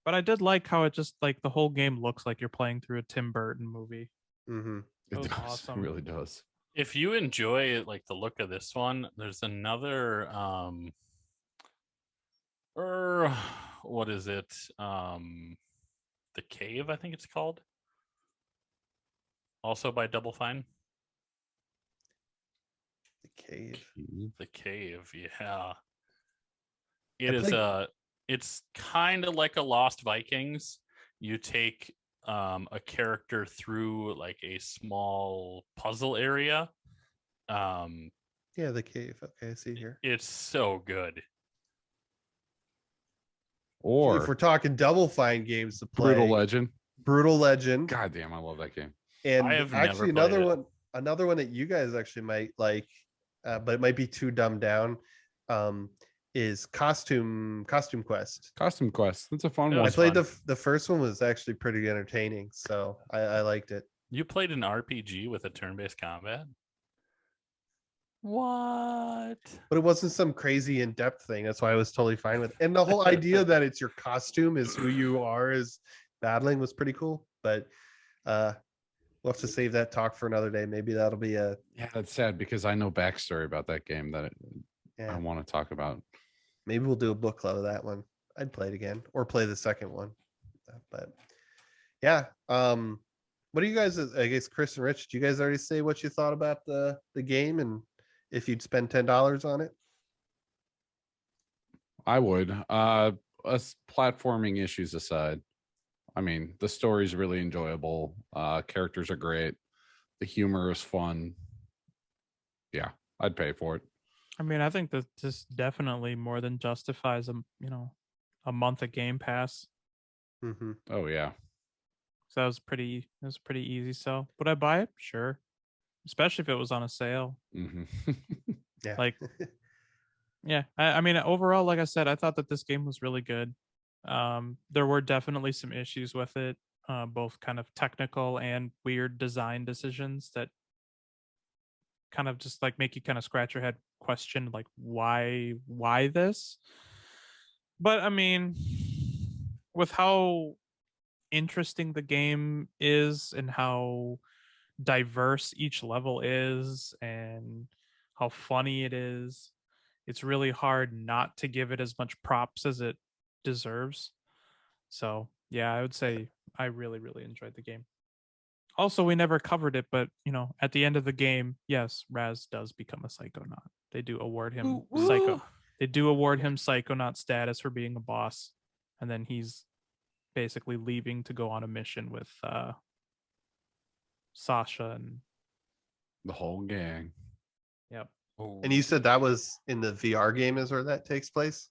But I did like how it just like the whole game looks like you're playing through a Tim Burton movie. Yeah. Mhm. That It was does. awesome. It really does. If you enjoy like the look of this one, there's another or what is it? The Cave, I think it's called. Also by Double Fine. The cave. The Cave, yeah. I It is played- it's kind of like a Lost Vikings. You take a character through like a small puzzle area. Yeah, the cave. Okay, I see here. It's so good. If we're Or talking Double Fine games to play, Brutal Legend. Brutal Legend, God damn, I love that game. and I have never actually played another it. another one that you guys actually might like, but it might be too dumbed down. Is Costume Quest. Costume Quest. That's a fun That one. I was played fun. the first one, was actually pretty entertaining, so I liked it. You played an RPG with a turn-based combat? What? But it wasn't some crazy in-depth thing. That's why I was totally fine with it. And the whole idea that it's your costume is who you are is battling was pretty cool. But we'll have to save that talk for another day. Maybe that'll be a Yeah, that's sad because I know backstory about that game that I yeah. want to talk about. Maybe we'll do a book club of that one. I'd play it again or play the second one. But yeah. What do you guys, I guess Chris and Rich, do you guys already say what you thought about the game and if you'd spend $10 on it? I would. Us platforming issues aside, I mean, the story's really enjoyable. Characters are great. The humor is fun. Yeah, I'd pay for it. I mean, I think that this definitely more than justifies a month of Game Pass. Mm-hmm. Oh yeah. So that was pretty easy. So would I buy it? Sure. Especially if it was on a sale. hmm Yeah. Like yeah. I mean overall, like I said, I thought that this game was really good. There were definitely some issues with it, both kind of technical and weird design decisions that kind of just like make you kind of scratch your head, question like why this. But I mean, with how interesting the game is and how diverse each level is and how funny it is, it's really hard not to give it as much props as it deserves. So yeah, I would say I really enjoyed the game. Also, we never covered it, but at the end of the game, yes, Raz does become a Psychonaut. They do award him They do award him Psychonaut status for being a boss, and then he's basically leaving to go on a mission with Sasha and The whole gang. yep. And you said that was in the VR game is where that takes place?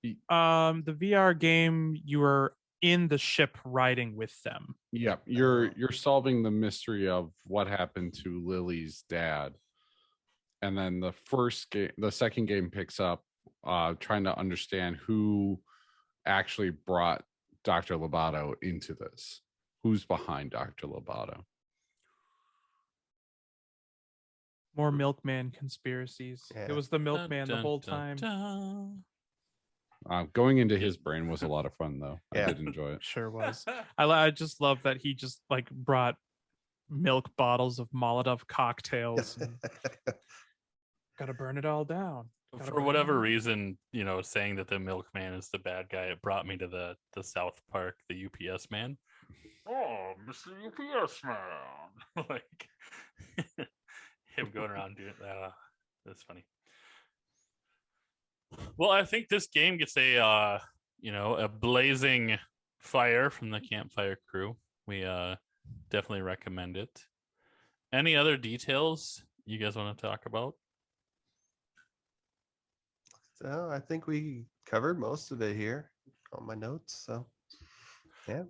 The VR game, you were in the ship riding with them. Yeah, you're solving the mystery of what happened to Lily's dad. and then the second game picks up trying to understand who actually brought Dr. Lobato into this. Who's behind Dr. Lobato? More milkman conspiracies. Yeah. It was the milkman the whole time. Going into his brain was a lot of fun, though. Yeah. I did enjoy it. Sure was. I just love that he just like brought milk bottles of Molotov cocktails. And gotta burn it all down. Gotta For burn it whatever all. reason, saying that the milkman is the bad guy, it brought me to the South Park, the UPS man. Oh, Mr. UPS man. Like him going around doing that. That's funny. Well, I think this game gets a blazing fire from the Campfire Crew. We definitely recommend it. Any other details you guys want to talk about? So I think we covered most of it here on my notes. So yeah.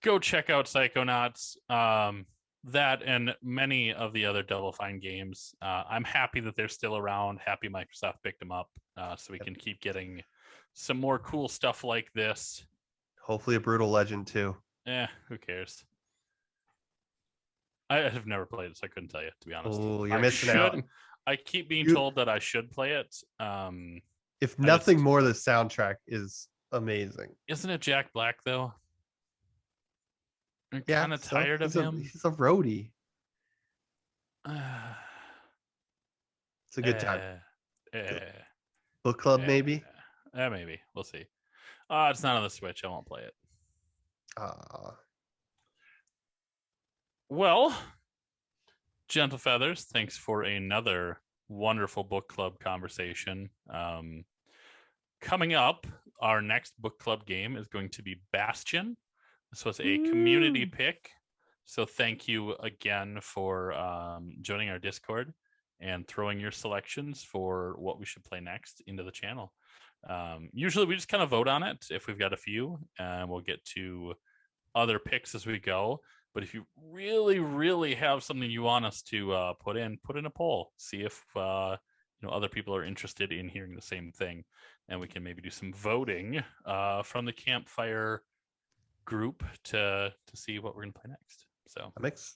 Go check out Psychonauts. That and many of the other Double Fine games. I'm happy that they're still around. Happy Microsoft picked them up, so we can keep getting some more cool stuff like this. Hopefully a Brutal Legend too. Who cares? I have never played it, so I couldn't tell you, to be honest. Oh, you're I missing should. out. I keep being You- told that I should play it. If I nothing just- more, the soundtrack is amazing. Isn't it Jack Black though? I'm Yeah, kind of so tired of him. He's a roadie. It's a good time. Book club, maybe. Maybe. We'll see. It's not on the Switch. I won't play it. Well, Gentle Feathers, thanks for another wonderful book club conversation. Coming up, our next book club game is going to be Bastion. This was a community pick. So thank you again for joining our Discord and throwing your selections for what we should play next into the channel. Usually we just kind of vote on it if we've got a few, and we'll get to other picks as we go. But if you really, really have something you want us to put in a poll. See if other people are interested in hearing the same thing, and we can maybe do some voting from the Campfire group to see what we're gonna play next. So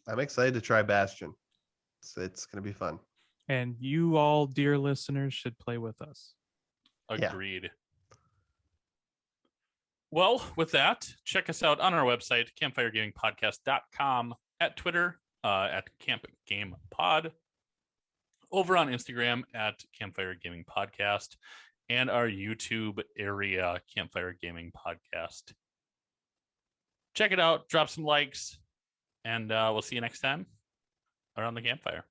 I'm excited to try Bastion. It's gonna be fun. And you all, dear listeners, should play with us. agreed. Well, with that, check us out on our website, campfiregamingpodcast.com, at Twitter, at Camp Game Pod, over on Instagram at Campfire Gaming Podcast, and our YouTube area, Campfire Gaming Podcast. Check it out, drop some likes, and we'll see you next time around the campfire.